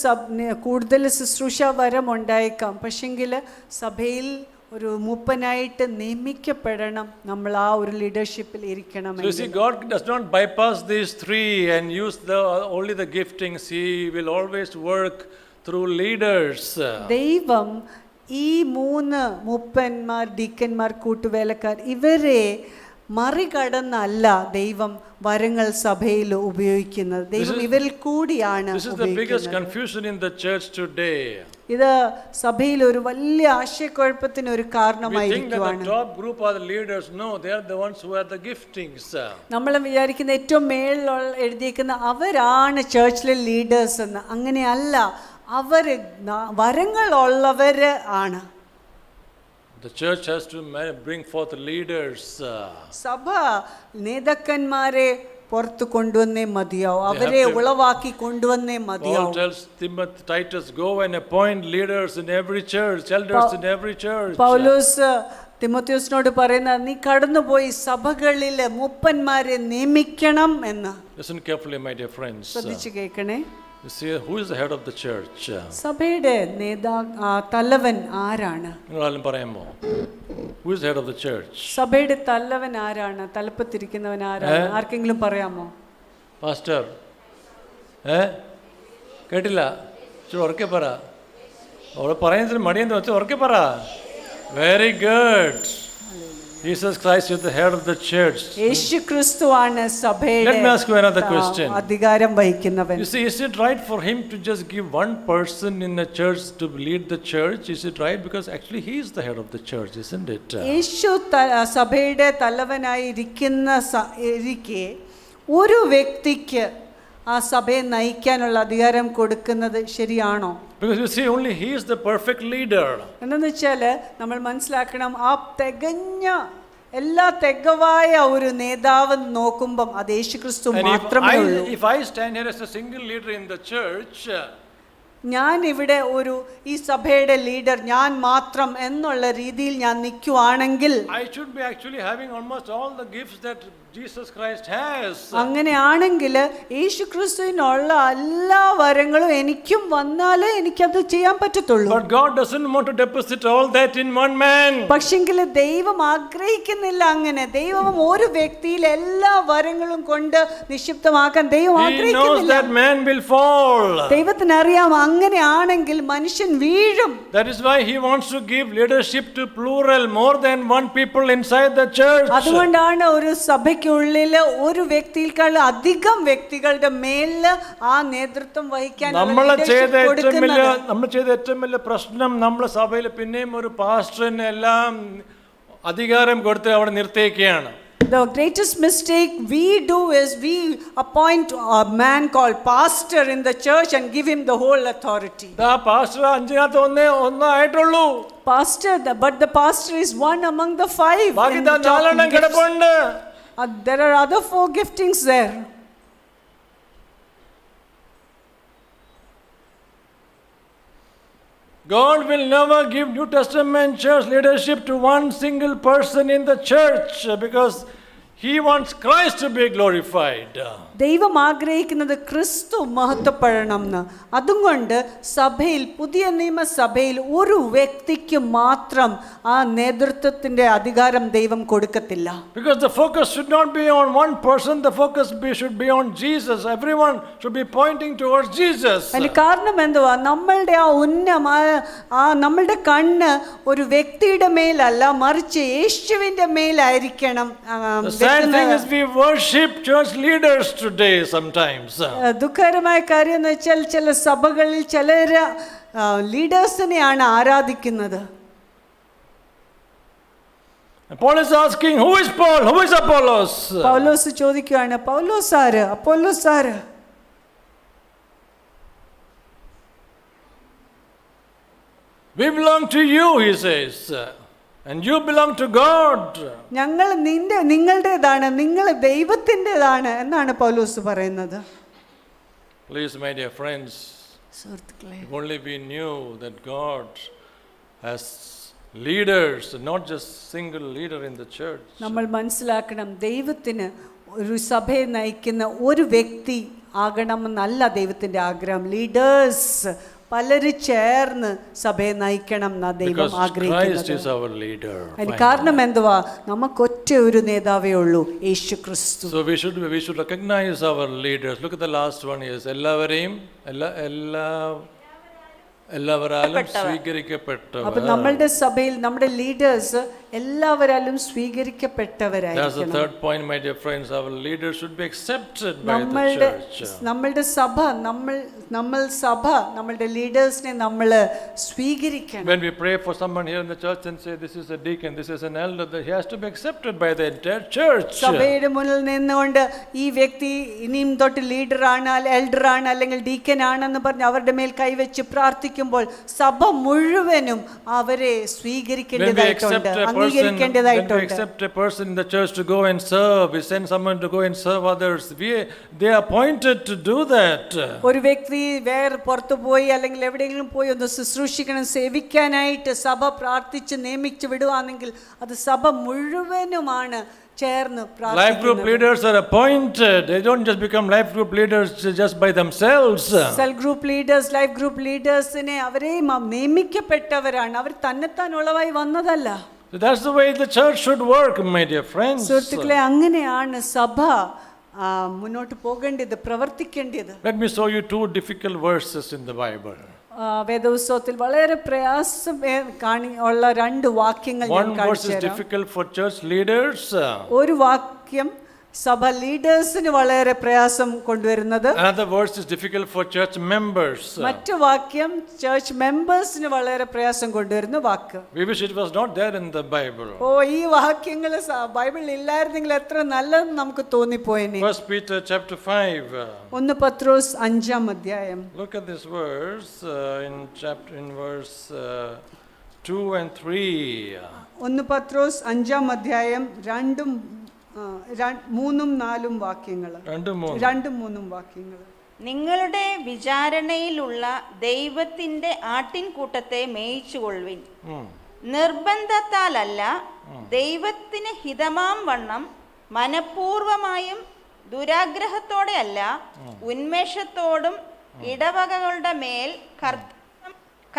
കൂടുതൽ ശുശ്രൂഷ വരം ഉണ്ടായേക്കാം, പക്ഷെങ്കിൽ സഭയിൽ ഒരു മൂപ്പനായിട്ട് നിയമിക്കപ്പെടണം. നമ്മൾ ആ ഒരു ലീഡർഷിപ്പിൽ ഇരിക്കണം. So you see, God does not bypass these 3 and use only the giftings. He will always work through leaders. ദൈവം ഈ 3 മൂപ്പന്മാർ, ഡീക്കന്മാർ, കൂട്ടുവേലക്കാർ ഇവരെ മറികടന്നല്ല ദൈവം വരങ്ങൾ സഭയിൽ ഉപയോഗിക്കുന്നത്. ദൈവം ഇവരിൽ കൂടിയാണ് ഇത് സഭയിൽ ഒരു വലിയ ആശയക്കുഴപ്പത്തിന് ഒരു കാരണമായിരിക്കുകയാണ്. നമ്മൾ വിചാരിക്കുന്ന ഏറ്റവും മേളിൽ എഴുതിയിരിക്കുന്ന അവരാണ് ചർച്ചിലെ ലീഡേഴ്സ് എന്ന്. അങ്ങനെയല്ല, അവര് വരങ്ങൾ ഉള്ളവര് ആണ്. The church has to bring forth leaders. സഭ നേതാക്കന്മാരെ പുറത്തു കൊണ്ടുവന്നേ മതിയാവും, അവരെ ഉളവാക്കി കൊണ്ടുവന്നേ മതിയാവും. Paul tells Titus, go and appoint leaders in every church, elders in every church. പൗലോസ് തിമോഥെയോസിനോട് പറയുന്നത്, നീ കടന്നുപോയി സഭകളിലെ മൂപ്പന്മാരെ നിയമിക്കണം എന്ന്. Listen carefully, my dear friends. ശ്രദ്ധിച്ചു കേൾക്കണേ. You see, who is the head of the church? സഭയുടെ തലവൻ ആരാണ്? നിങ്ങളാലും പറയുമോ? Who is the head of the church? സഭയുടെ തലവൻ ആരാണ്? തലപ്പത്തിരിക്കുന്നവൻ ആരാണ്? ആർക്കെങ്കിലും പറയാമോ? പാസ്റ്റർ കേട്ടില്ല, ഉറക്കെ പറ. അവിടെ പറയുന്നതിന് മടിയെന്ന് വെച്ചാൽ ഉറക്കെ പറ. Very good. Jesus Christ is the head of the church. യേശു ക്രിസ്തുവാണ് സഭയുടെ Let me ask you another question. അധികാരം വഹിക്കുന്നവൻ. You see, is it right for him to just give one person in the church to lead the church? Is it right? Because actually he is the head of the church, isn't it? യേശു സഭയുടെ തലവനായി ഇരിക്കെ ഒരു വ്യക്തിക്ക് ആ സഭയെ നയിക്കാനുള്ള അധികാരം കൊടുക്കുന്നത് ശരിയാണോ? Because you see, only he is the perfect leader. എന്താന്ന് വെച്ചാൽ നമ്മൾ മനസ്സിലാക്കണം, ആ എല്ലാ തികവായ ഒരു നേതാവ് നോക്കുമ്പം അത് യേശുക്രിസ്തു മാത്രമേ ഉള്ളൂ. If I stand here as a single leader in the church, ഞാൻ ഇവിടെ ഈ സഭയുടെ ലീഡർ ഞാൻ മാത്രം എന്നുള്ള രീതിയിൽ ഞാൻ നിൽക്കുവാണെങ്കിൽ, I should be actually having almost all the gifts that Jesus Christ has. അങ്ങനെയാണെങ്കിൽ യേശുക്രിസ്തുവിനുള്ള എല്ലാ വരങ്ങളും എനിക്കും വന്നാലേ എനിക്കത് ചെയ്യാൻ പറ്റത്തുള്ളൂ. But God doesn't want to deposit all that in one man. പക്ഷെങ്കിൽ ദൈവം ആഗ്രഹിക്കുന്നില്ല അങ്ങനെ. ദൈവം ഒരു വ്യക്തിയിൽ എല്ലാ വരങ്ങളും കൊണ്ട് നിക്ഷിപ്തമാക്കാൻ ദൈവം ആഗ്രഹിക്കുന്നില്ല. He knows that man will fall. ദൈവത്തിന് അറിയാം അങ്ങനെയാണെങ്കിൽ മനുഷ്യൻ വീഴും. That is why he wants to give leadership to plural, more than one people inside the church. അതുകൊണ്ടാണ് ഒരു സഭയ്ക്കുള്ളിൽ ഒരു വ്യക്തിയേക്കാൾ അധികം വ്യക്തികളുടെ മേലിൽ ആ നേതൃത്വം വഹിക്കാൻ നമ്മൾ ചെയ്ത ഏറ്റവും വലിയ പ്രശ്നം, നമ്മളെ സഭയിൽ പിന്നെയും ഒരു പാസ്റ്ററിന് എല്ലാം അധികാരം കൊടുത്ത് അവിടെ നിർത്തിയേക്കുകയാണ്. The greatest mistake we do is we appoint a man called pastor in the church and give him the whole authority. Pastor അഞ്ചിനകത്ത് ഒന്നായിട്ടുള്ളൂ. Pastor, but the pastor is one among the 5. ബാക്കി നാലെണ്ണം കിടപ്പുണ്ട്. There are other 4 giftings there. God will never give New Testament church leadership to one single person in the church, because He wants Christ to be glorified. ദൈവം ആഗ്രഹിക്കുന്നത് ക്രിസ്തു മഹത്വപ്പെടണം എന്ന്. അതുകൊണ്ട് സഭയിൽ, പുതിയ നിയമസഭയിൽ ഒരു വ്യക്തിക്ക് മാത്രം ആ നേതൃത്വത്തിന്റെ അധികാരം ദൈവം കൊടുക്കത്തില്ല. Because the focus should not be on one person, the focus should be on Jesus. Everyone should be pointing towards Jesus. അതിന് കാരണം എന്തുവാ? നമ്മളുടെ നമ്മളുടെ കണ്ണ് ഒരു വ്യക്തിയുടെ മേലല്ല, മറിച്ച് യേശുവിന്റെ മേലായിരിക്കണം. The sad thing is we worship church leaders today sometimes. ദുഃഖകരമായ കാര്യം എന്ന് വെച്ചാൽ ചില സഭകളിൽ ചിലര് ലീഡേഴ്സിനെയാണ് ആരാധിക്കുന്നത്. Paul is asking, who is Paul? Who is Apollos? പൗലോസ് ചോദിക്കുകയാണ്, പൗലോസ് ആര്, അപ്പോലോസ് ആര്? We belong to you, he says, and you belong to God. ഞങ്ങൾ നിങ്ങളുടേതാണ്, നിങ്ങൾ ദൈവത്തിൻ്റെതാണ് എന്നാണ് പൗലോസ് പറയുന്നത്. Please, my dear friends, സുഹൃത്തുക്കളെ, if only we knew that God has leaders, not just single leader in the church. നമ്മൾ മനസ്സിലാക്കണം, ദൈവത്തിന് ഒരു സഭയെ നയിക്കുന്ന ഒരു വ്യക്തി ആകണമെന്നല്ല ദൈവത്തിൻ്റെ ആഗ്രഹം. ലീഡേഴ്സ് പലരും ചേർന്ന് സഭയെ നയിക്കണം എന്നാ ദൈവം ആഗ്രഹിക്കുന്നത്. അതിന് കാരണം എന്തുവാ? നമുക്കൊറ്റ ഒരു നേതാവേ ഉള്ളൂ, യേശു ക്രിസ്തു. So we should recognize our leaders. Look at the last one is എല്ലാവരെയും എല്ലാവരാലും സ്വീകരിക്കപ്പെട്ടവർ. അപ്പോൾ നമ്മളുടെ സഭയിൽ നമ്മുടെ ലീഡേഴ്സ് എല്ലാവരാലും സ്വീകരിക്കപ്പെട്ടവരായിരിക്കണം. That's the third point, my dear friends. Our leaders should be accepted by the church. നമ്മളുടെ സഭ നമ്മളുടെ ലീഡേഴ്സിനെ നമ്മൾ സ്വീകരിക്കണം. When we pray for someone here in the church and say this is a deacon, this is an elder, he has to be accepted by the entire church. സഭയുടെ മുന്നിൽ നിന്നുകൊണ്ട് ഈ വ്യക്തി ഇനിയും തൊട്ട് ലീഡറാണ്, എൽഡറാണ്, അല്ലെങ്കിൽ ഡീക്കൻ ആണെന്ന് പറഞ്ഞ് അവരുടെ മേൽ കൈവച്ച് പ്രാർത്ഥിക്കുമ്പോൾ സഭ മുഴുവനും അവരെ സ്വീകരിക്കേണ്ടതായിട്ടുണ്ട്. ക്രമീകരിക്കേണ്ടതായിട്ടുണ്ട്. accept a person in the church to go and serve, we send someone to go and serve others. They are appointed to do that. ഒരു വ്യക്തി വേറെ പുറത്തു പോയി അല്ലെങ്കിൽ എവിടെയെങ്കിലും പോയി ഒന്ന് ശുശ്രൂഷിക്കണം, സേവിക്കാനായിട്ട് സഭ പ്രാർത്ഥിച്ച് നിയമിച്ചു വിടുവാണെങ്കിൽ അത് സഭ മുഴുവനുമാണ് ചേർന്ന് Life group പ്രാർത്ഥിക്കുന്നത്. leaders are appointed. They don't just become life group leaders just by themselves. Cell group leaders, life group ലീഡേഴ്സിനെ അവരെ നിയമിക്കപ്പെട്ടവരാണ്, അവർ തന്നെത്താൻ ഉളവായി വന്നതല്ല. So that's the way the church should work, my dear friends. സുഹൃത്തുക്കളെ, അങ്ങനെയാണ് സഭ മുന്നോട്ട് പോകേണ്ടത്, പ്രവർത്തിക്കേണ്ടത്. Let me show you two difficult verses in the Bible. വേദപുസ്തകത്തിൽ വളരെ പ്രയാസം ഉള്ള രണ്ട് വാക്യങ്ങൾ ഞാൻ One verse കാണിച്ചു is തരാം. difficult for church leaders. ഒരു വാക്യം സഭ ലീഡേഴ്സിന് വളരെ പ്രയാസം കൊണ്ടുവരുന്നത്, Another verse is difficult for church members. മറ്റു വാക്യം ചർച്ച് മെമ്പേഴ്സിന് വളരെ പ്രയാസം കൊണ്ടുവരുന്ന വാക്ക്. We wish it was not there in the Bible. ഈ വാക്യങ്ങൾ ബൈബിളിൽ ഇല്ലായിരുന്നെങ്കിൽ എത്ര നല്ലതെന്ന് നമുക്ക് തോന്നിപ്പോയേനെ. 1 Peter chapter 5. 1 പത്രോസ് 5-ാം അധ്യായം. Look at this verse in verse 2 and 3. 1 പത്രോസ് 5-ാം അധ്യായം 2-ഉം 3-ഉം 4-ഉം വാക്യങ്ങൾ. 2-ഉം 3-ഉം വാക്യങ്ങൾ. നിങ്ങളുടെ വിചാരണയിലുള്ള ദൈവത്തിന്റെ ആട്ടിൻകൂട്ടത്തെ മേയിച്ചുകൊള്ളുവിൻ. നിർബന്ധത്താലല്ല, ദൈവത്തിന് ഹിതമാം വണ്ണം മനഃപൂർവമായും ദുരാഗ്രഹത്തോടെ അല്ല, ഉന്മേഷത്തോടും ഇടവകകളുടെ മേൽ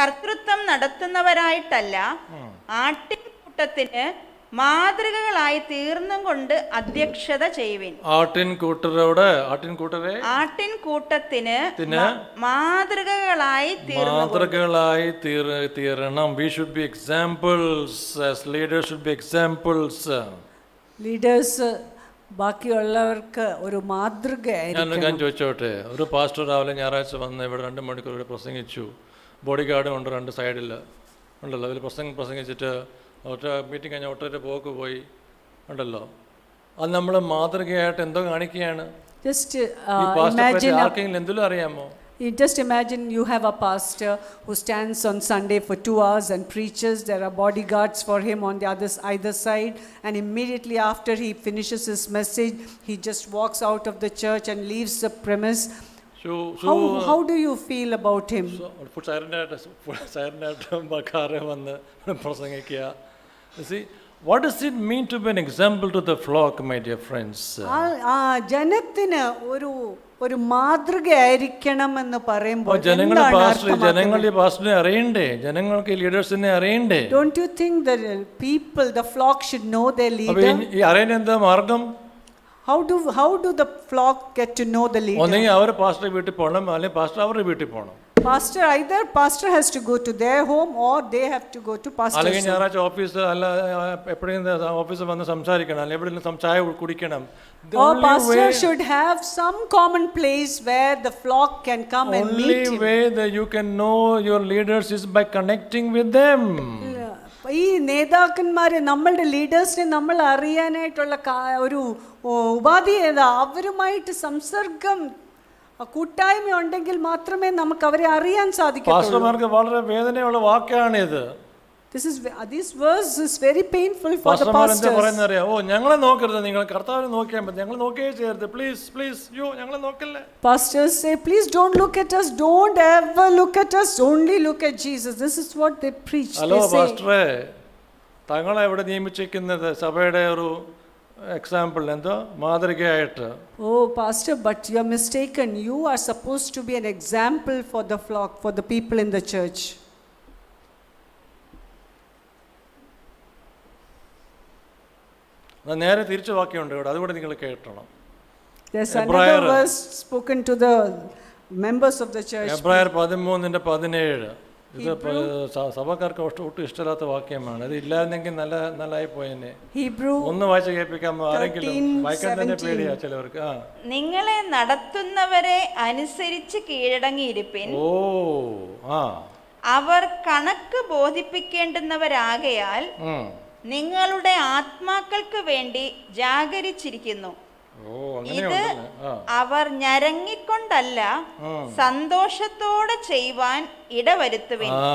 കർത്തൃത്വം നടത്തുന്നവരായിട്ടല്ല, ആട്ടിൻകൂട്ടത്തിന് മാതൃകകളായി തീർന്നും കൊണ്ട് അധ്യക്ഷത ചെയ്യുവിൻ. ആട്ടിൻകൂട്ടത്തിന് മാതൃകകളായി തീരണം. We should be examples, as leaders should be examples. Leaders ബാക്കിയുള്ളവർക്ക് ഒരു മാതൃകയായിരിക്കും. ഞാൻ ചോദിച്ചോട്ടെ, ഒരു പാസ്റ്റർ രാവിലെ ഞായറാഴ്ച വന്ന് ഇവിടെ 2 മണിക്കൂർ ഇവിടെ പ്രസംഗിച്ചു, ബോഡി ഗാർഡും ഉണ്ട് 2 സൈഡിൽ ഉണ്ടല്ലോ, അതിൽ പ്രസംഗിച്ചിട്ട് മീറ്റിംഗ് കഴിഞ്ഞ ഒട്ടൊരു പോക്ക് പോയി ഉണ്ടല്ലോ, അത് നമ്മൾ മാതൃകയായിട്ട് എന്തോ കാണിക്കുകയാണ്. ആർക്കെങ്കിലും എന്തെങ്കിലും അറിയാമോ? Just imagine you have a pastor who stands on Sunday for 2 hours and preaches. There are bodyguards for him on the either side, and immediately after he finishes his message, he just walks out of the church and leaves the premise. How do you feel about him? See, what does it mean to be an example to the flock, my dear friends? ജനത്തിന് ഒരു മാതൃകയായിരിക്കണം എന്ന് പറയുമ്പോൾ ജനങ്ങൾ ഈ പാസ്റ്ററിനെ അറിയണ്ടേ, ജനങ്ങൾക്ക് ലീഡേഴ്സിനെ അറിയണ്ടേ? Don't you think the people, the flock should know their leader? ഈ അറിയാൻ എന്താ മാർഗം? How do the flock get to know the leader? ഒന്നെങ്കിൽ അവർ പാസ്റ്റർ വീട്ടിൽ പോകണം, അല്ലെങ്കിൽ പാസ്റ്റർ അവരുടെ വീട്ടിൽ പോകണം. Either pastor has to go to their home or they have to go to pastor's home. അല്ലെങ്കിൽ ഞായറാഴ്ച ഓഫീസ് അല്ല എപ്പോഴെങ്കിലും ഓഫീസിൽ വന്ന് സംസാരിക്കണം, അല്ലെങ്കിൽ എവിടെയെങ്കിലും ചായ കുടിക്കണം. Or pastor should have some common place where the flock can come and meet him. Only way that you can know your leaders is by connecting with them. ഈ നേതാക്കന്മാരെ, നമ്മളുടെ ലീഡേഴ്സിനെ നമ്മൾ അറിയാനായിട്ടുള്ള ഒരു ഉപാധി ഏതാ? അവരുമായിട്ട് സംസർഗം, കൂട്ടായ്മ ഉണ്ടെങ്കിൽ മാത്രമേ നമുക്ക് അവരെ അറിയാൻ സാധിക്കൂ. പാസ്റ്റർമാർക്ക് വളരെ വേദനയുള്ള വാക്കാണിത്. This verse is very painful for the pastors. ഞങ്ങളെ നോക്കരുത്, നിങ്ങൾ കർത്താവിനെ നോക്കിയാൽ മതി, ഞങ്ങൾ നോക്കിയേ ചെയ്യരുത്, പ്ലീസ് ഞങ്ങളെ നോക്കല്ലേ. Pastors say, please don't look at us, don't ever look at us, only look at Jesus. This is what they preach. Hello പാസ്റ്ററെ, തങ്ങളെ എവിടെ നിയമിച്ചിരിക്കുന്നത് സഭയുടെ ഒരു എക്സാമ്പിൾ, എന്തോ മാതൃകയായിട്ട്? Pastor, but you are mistaken. You are supposed to be an example for the flock, for the people in the church. നേരെ തിരിച്ചു വാക്യമുണ്ട് ഇവിടെ, അതുകൂടെ നിങ്ങൾ കേട്ടണം. There's another verse spoken to the members of the church. എബ്രായർ 13:17. ഇത് സഭക്കാർക്ക് ഒട്ടും ഇഷ്ടമില്ലാത്ത വാക്യമാണ്. ഇത് ഇല്ലായിരുന്നെങ്കിൽ നല്ലതായി പോയെന്നെ. ഒന്ന് വായിച്ച് കേൾപ്പിക്കാമോ? ആരെങ്കിലും വായിക്കാൻ തന്നെ പേടിയാ ചിലവർക്ക്. നിങ്ങളെ നടത്തുന്നവരെ അനുസരിച്ച് കീഴടങ്ങിയിരിപ്പിൻ. അവർ കണക്ക് ബോധിപ്പിക്കേണ്ടുന്നവരാകയാൽ നിങ്ങളുടെ ആത്മാക്കൾക്ക് വേണ്ടി ജാഗരിച്ചിരിക്കുന്നു. ഓ ഇത് അങ്ങനെയുണ്ടല്ലേ. ആ അവർ ഞരങ്ങിക്കൊണ്ടല്ല സന്തോഷത്തോടെ ചെയ്യുവാൻ ഇടവരുത്തുവിൻ. ആ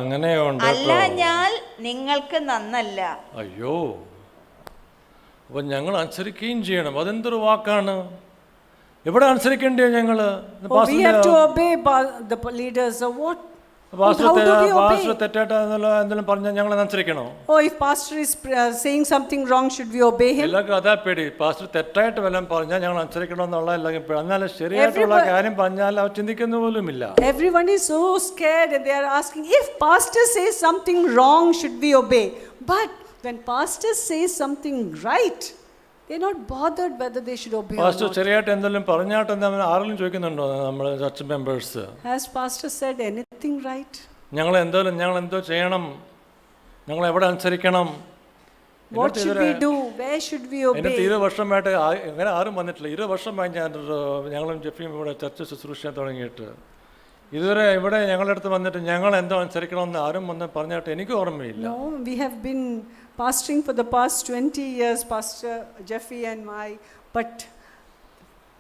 അങ്ങനെയുണ്ട് അല്ല കേട്ടോ. ഞാൻ നിങ്ങൾക്ക് നന്നല്ല. അയ്യോ, അപ്പൊ ഞങ്ങൾ അനുസരിക്കുകയും ചെയ്യണം. അതെന്തൊരു വാക്കാണ്! എവിടെ അനുസരിക്കേണ്ടിയോ ഞങ്ങള്? Oh, we have to obey the leaders. So what? How do we pastor obey? തെറ്റായിട്ട് എന്തെങ്കിലും പറഞ്ഞാൽ ഞങ്ങൾ അനുസരിക്കണോ? Oh, if pastor is saying something wrong, should we obey him? എല്ലാവർക്കും അതാ പേടി. പാസ്റ്റർ തെറ്റായിട്ട് വല്ലതും പറഞ്ഞാൽ ഞങ്ങൾ അനുസരിക്കണമെന്നുള്ള എല്ലാവർക്കും. എന്നാൽ ശരിയായിട്ടുള്ള കാര്യം പറഞ്ഞാൽ അവർ ചിന്തിക്കുന്ന പോലുമില്ല. Everyone is so scared and they are asking, if pastor says something wrong, should we obey? But when pastor says something right, they're not bothered whether they should obey or pastor not. ശരിയായിട്ട് എന്തെങ്കിലും പറഞ്ഞാട്ടെന്ന് ആരെങ്കിലും ചോദിക്കുന്നുണ്ടോ? നമ്മുടെ church members Has pastor said anything right? ഞങ്ങൾ എന്തോ ചെയ്യണം, ഞങ്ങൾ എവിടെ അനുസരിക്കണം? What should we do? Where should we എൻ്റെ obey? 20 വർഷമായിട്ട് അങ്ങനെ ആരും വന്നിട്ടില്ല. 20 വർഷമായി ഞങ്ങളും ജെഫിയും ഇവിടെ ചർച്ച ശുശ്രൂഷ തുടങ്ങിയിട്ട് ഇതുവരെ ഇവിടെ ഞങ്ങളുടെ അടുത്ത് വന്നിട്ട് ഞങ്ങൾ എന്തോ അനുസരിക്കണമെന്ന് ആരും വന്ന് പറഞ്ഞായിട്ട് എനിക്ക് ഓർമ്മയില്ല. No, we have been pastoring for the past 20 years, Pastor Jeffy and I, but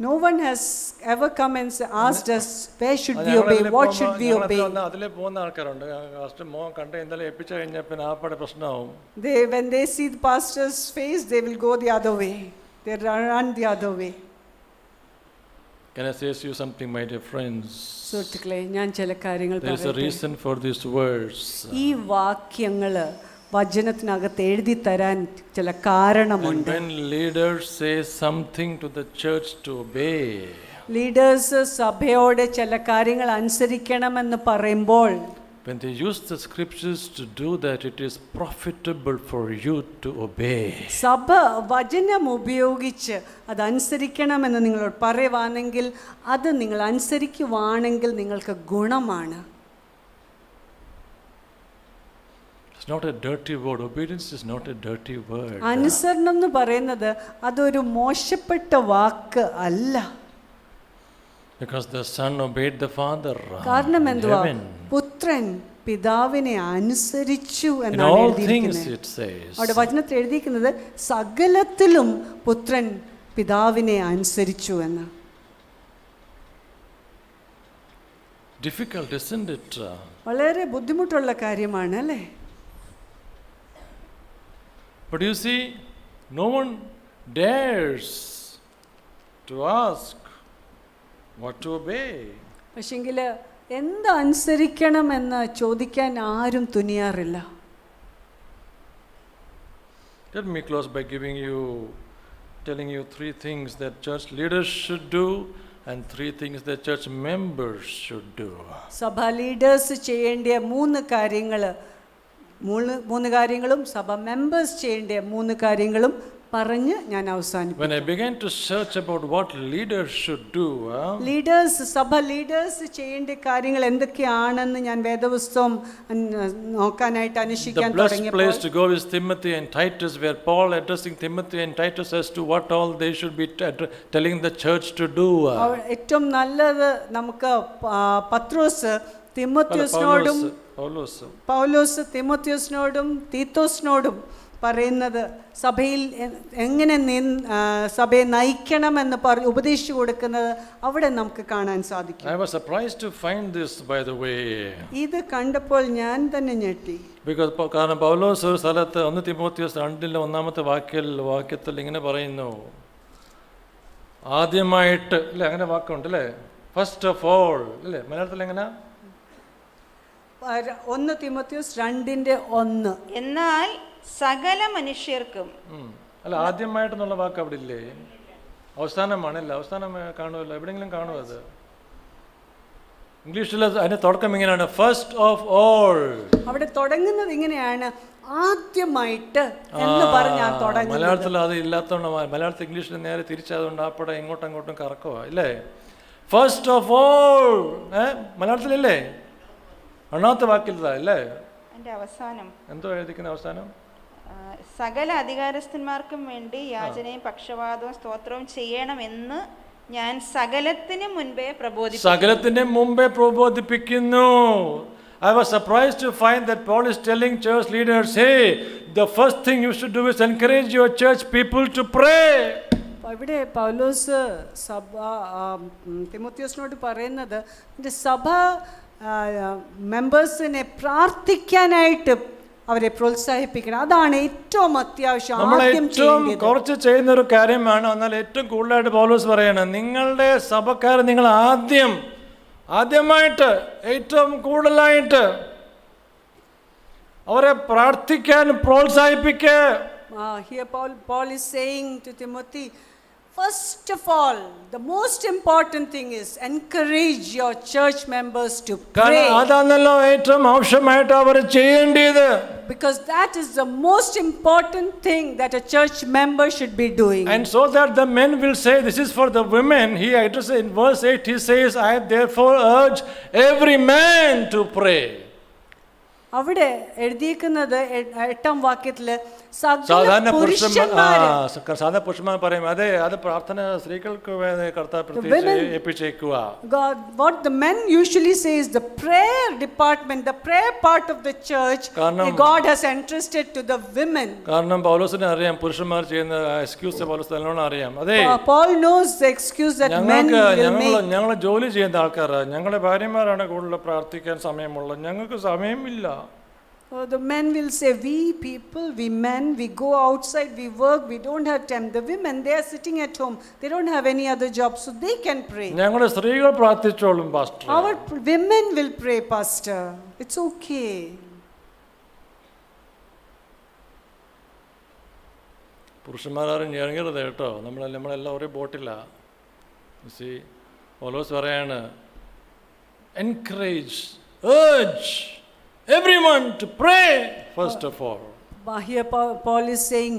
no one has ever come and asked us, where should we obey? What should we obey? അതിലെ പോകുന്ന ആൾക്കാരുണ്ട്. ഫസ്റ്റ് മോൻ കണ്ട് എന്തായാലും ഏൽപ്പിച്ചു കഴിഞ്ഞാൽ പിന്നെ ആപ്പടെ പ്രശ്നമാവും. When they see the pastor's face, they will go the other way. They run the other way. Can I say to you something, my dear friends? സുഹൃത്തുക്കളെ, ഞാൻ ചില കാര്യങ്ങൾ There is a പറയട്ടെ. reason for this verse. ഈ വാക്യങ്ങള് വചനത്തിനകത്ത് എഴുതി തരാൻ ചില കാരണമുണ്ട്. And when leaders say something to the church to obey, leaders സഭയോട് ചില കാര്യങ്ങൾ അനുസരിക്കണമെന്ന് പറയുമ്പോൾ, when they use the scriptures to do that, it is profitable for you to obey. സഭ വചനം ഉപയോഗിച്ച് അതനുസരിക്കണമെന്ന് നിങ്ങളോട് പറയുവാണെങ്കിൽ അത് നിങ്ങൾ അനുസരിക്കുവാണെങ്കിൽ നിങ്ങൾക്ക് ഗുണമാണ്. It's not a dirty word. Obedience is not a dirty word. അനുസരണം എന്ന് പറയുന്നത് അതൊരു മോശപ്പെട്ട വാക്ക് അല്ല. Because the son obeyed the father. കാരണം in എന്തുവാ? heaven. പുത്രൻ പിതാവിനെ അനുസരിച്ചു In എന്നാണ് all things എഴുതിയിരിക്കുന്നത്. it says. അവിടെ വചനത്തിൽ എഴുതിയിരിക്കുന്നത് സകലത്തിലും പുത്രൻ പിതാവിനെ അനുസരിച്ചു എന്ന്. Difficult, isn't it? വളരെ ബുദ്ധിമുട്ടുള്ള കാര്യമാണ് അല്ലേ? But you see, no one dares to ask what to obey. പക്ഷെങ്കിൽ എന്ത് അനുസരിക്കണമെന്ന് ചോദിക്കാൻ ആരും തുനിയാറില്ല. Let me close by telling you 3 things that church leaders should do and 3 things that church members should do. സഭ leaders ചെയ്യേണ്ട 3 കാര്യങ്ങളും സഭ members ചെയ്യേണ്ട 3 കാര്യങ്ങളും പറഞ്ഞ് ഞാൻ അവസാനിപ്പിക്കും. When I began to search about what leaders should do, സഭ ലീഡേഴ്സ് ചെയ്യേണ്ട കാര്യങ്ങൾ എന്തൊക്കെയാണെന്ന് ഞാൻ വേദപുസ്തകം നോക്കാനായിട്ട് അന്വേഷിക്കാൻ the best തുടങ്ങിയപ്പോൾ place to go is Timothy and Titus, where Paul addressing Timothy and Titus as to what all they should be telling the church to do. ഏറ്റവും നല്ലത് നമുക്ക് പത്രോസ് തിമോത്തിയോസിനോടും പൗലോസ് തിമോത്തിയോസിനോടും തീത്തോസിനോടും പറയുന്നത് സഭയിൽ എങ്ങനെ സഭയെ നയിക്കണമെന്ന് ഉപദേശിച്ചു കൊടുക്കുന്നത് അവിടെ നമുക്ക് കാണാൻ സാധിക്കും. I was surprised to find this, by the way. ഇത് കണ്ടപ്പോൾ ഞാൻ തന്നെ ഞെട്ടി. കാരണം പൗലോസ് ഒരു സ്ഥലത്ത് 1 തിമോത്തിയോസ് 2-ാമത്തെ വാക്യത്തിൽ ഇങ്ങനെ പറയുന്നു, ആദ്യമായിട്ട് അല്ലേ, അങ്ങനെ വാക്കുണ്ട് അല്ലേ, ഫസ്റ്റ് ഓഫ് ഓൾ അല്ലേ, മലയാളത്തിൽ എങ്ങനെ? 1 തിമോത്തിയോസ് 2:1. എന്നാൽ സകല മനുഷ്യർക്കും. അല്ല, ആദ്യമായിട്ടെന്നുള്ള വാക്ക് അവിടെ ഇല്ലേ? അവസാനമാണല്ലേ? അവസാനം കാണുമല്ലോ, എവിടെയെങ്കിലും കാണുമോ അത്? ഇംഗ്ലീഷിൽ അതിന്റെ തുടക്കം ഇങ്ങനെയാണ്, ഫസ്റ്റ് ഓഫ് ഓൾ. അവിടെ തുടങ്ങുന്നത് ഇങ്ങനെയാണ്, ആദ്യമായിട്ട് എന്ന് പറഞ്ഞാ തുടങ്ങുന്നത്. മലയാളത്തിൽ അത് ഇല്ലാത്തതുകൊണ്ട് മലയാളത്തിൽ ഇംഗ്ലീഷിൽ നേരെ തിരിച്ചതുകൊണ്ട് ആപ്പടെ ഇങ്ങോട്ടും അങ്ങോട്ടും കറക്കുക ഇല്ലേ? ഫസ്റ്റ് ഓഫ് ഓൾ മലയാളത്തിലല്ലേ? ഒന്നാമത്തെ വാക്കിൽ അല്ലേ? അതിന്റെ അവസാനം എന്തോ എഴുതിക്കുന്ന അവസാനം? സകല അധികാരസ്ഥന്മാർക്കും വേണ്ടി യാചനയും പക്ഷപാതവും സ്തോത്രവും ചെയ്യണമെന്ന് ഞാൻ സകലത്തിന് മുൻപേ പ്രബോധിപ്പിക്കുന്നു. I was surprised to find that Paul is telling church leaders, hey, the first thing you should do is encourage your church people to pray. ഇവിടെ പൗലോസ് സഭ തിമോത്തിയോസിനോട് പറയുന്നത് സഭ മെമ്പേഴ്സിനെ പ്രാർത്ഥിക്കാനായിട്ട് അവരെ പ്രോത്സാഹിപ്പിക്കണം. അതാണ് ഏറ്റവും അത്യാവശ്യം. നമ്മൾ ഏറ്റവും കുറച്ച് ചെയ്യുന്ന ഒരു കാര്യമാണ്. എന്നാൽ ഏറ്റവും കൂടുതലായിട്ട് പൗലോസ് പറയണം, നിങ്ങളുടെ സഭക്കാർ നിങ്ങൾ ആദ്യമായിട്ട് ഏറ്റവും കൂടുതലായിട്ട് അവരെ പ്രാർത്ഥിക്കാൻ പ്രോത്സാഹിപ്പിക്കുക. Here Paul is saying to Timothy, first of all, the most important thing is encourage your church members to pray. അതാണല്ലോ ഏറ്റവും ആവശ്യമായിട്ട് അവർ ചെയ്യേണ്ടത്. Because that is the most important thing that a church member should be doing. And so that the men will say, this is for the women. He addresses in verse 8, he says, I therefore urge every man to pray. അവിടെ എഴുതിയിരിക്കുന്നത് 8ാം വാക്യത്തില് സാധാരണ പുരുഷന്മാർ പറയും, അതെ അത് പ്രാർത്ഥന സ്ത്രീകൾക്ക് കർത്താവ് പ്രത്യേകിച്ച് ഏൽപ്പിച്ചേക്കുക. What the men usually say is the prayer department, the prayer part of the church, God has entrusted to the women. കാരണം പൗലോസിനെ അറിയാം പുരുഷന്മാർ ചെയ്യുന്ന എക്സ്ക്യൂസ് പൗലോസ് നല്ലോണം അറിയാം. അതെ, Paul knows the excuse that men will make. ഞങ്ങൾ ജോലി ചെയ്യുന്ന ആൾക്കാരാണ്, ഞങ്ങളുടെ ഭാര്യമാരാണ് കൂടുതൽ പ്രാർത്ഥിക്കാൻ സമയമുള്ളത്, ഞങ്ങൾക്ക് സമയമില്ല. The men will say, we men, we go outside, we work, we don't have time. The women, they are sitting at home, they don't have any other job, so they can pray. ഞങ്ങളുടെ സ്ത്രീകൾ പ്രാർത്ഥിച്ചോളും pastor. Our women will pray, pastor. It's okay. പുരുഷന്മാരും ഇറങ്ങരുത് കേട്ടോ, നമ്മളെല്ലാം ഒരേ ബോട്ടില്ല. പൗലോസ് പറയാണ്, encourage, urge everyone to pray first of all. Here Paul is saying,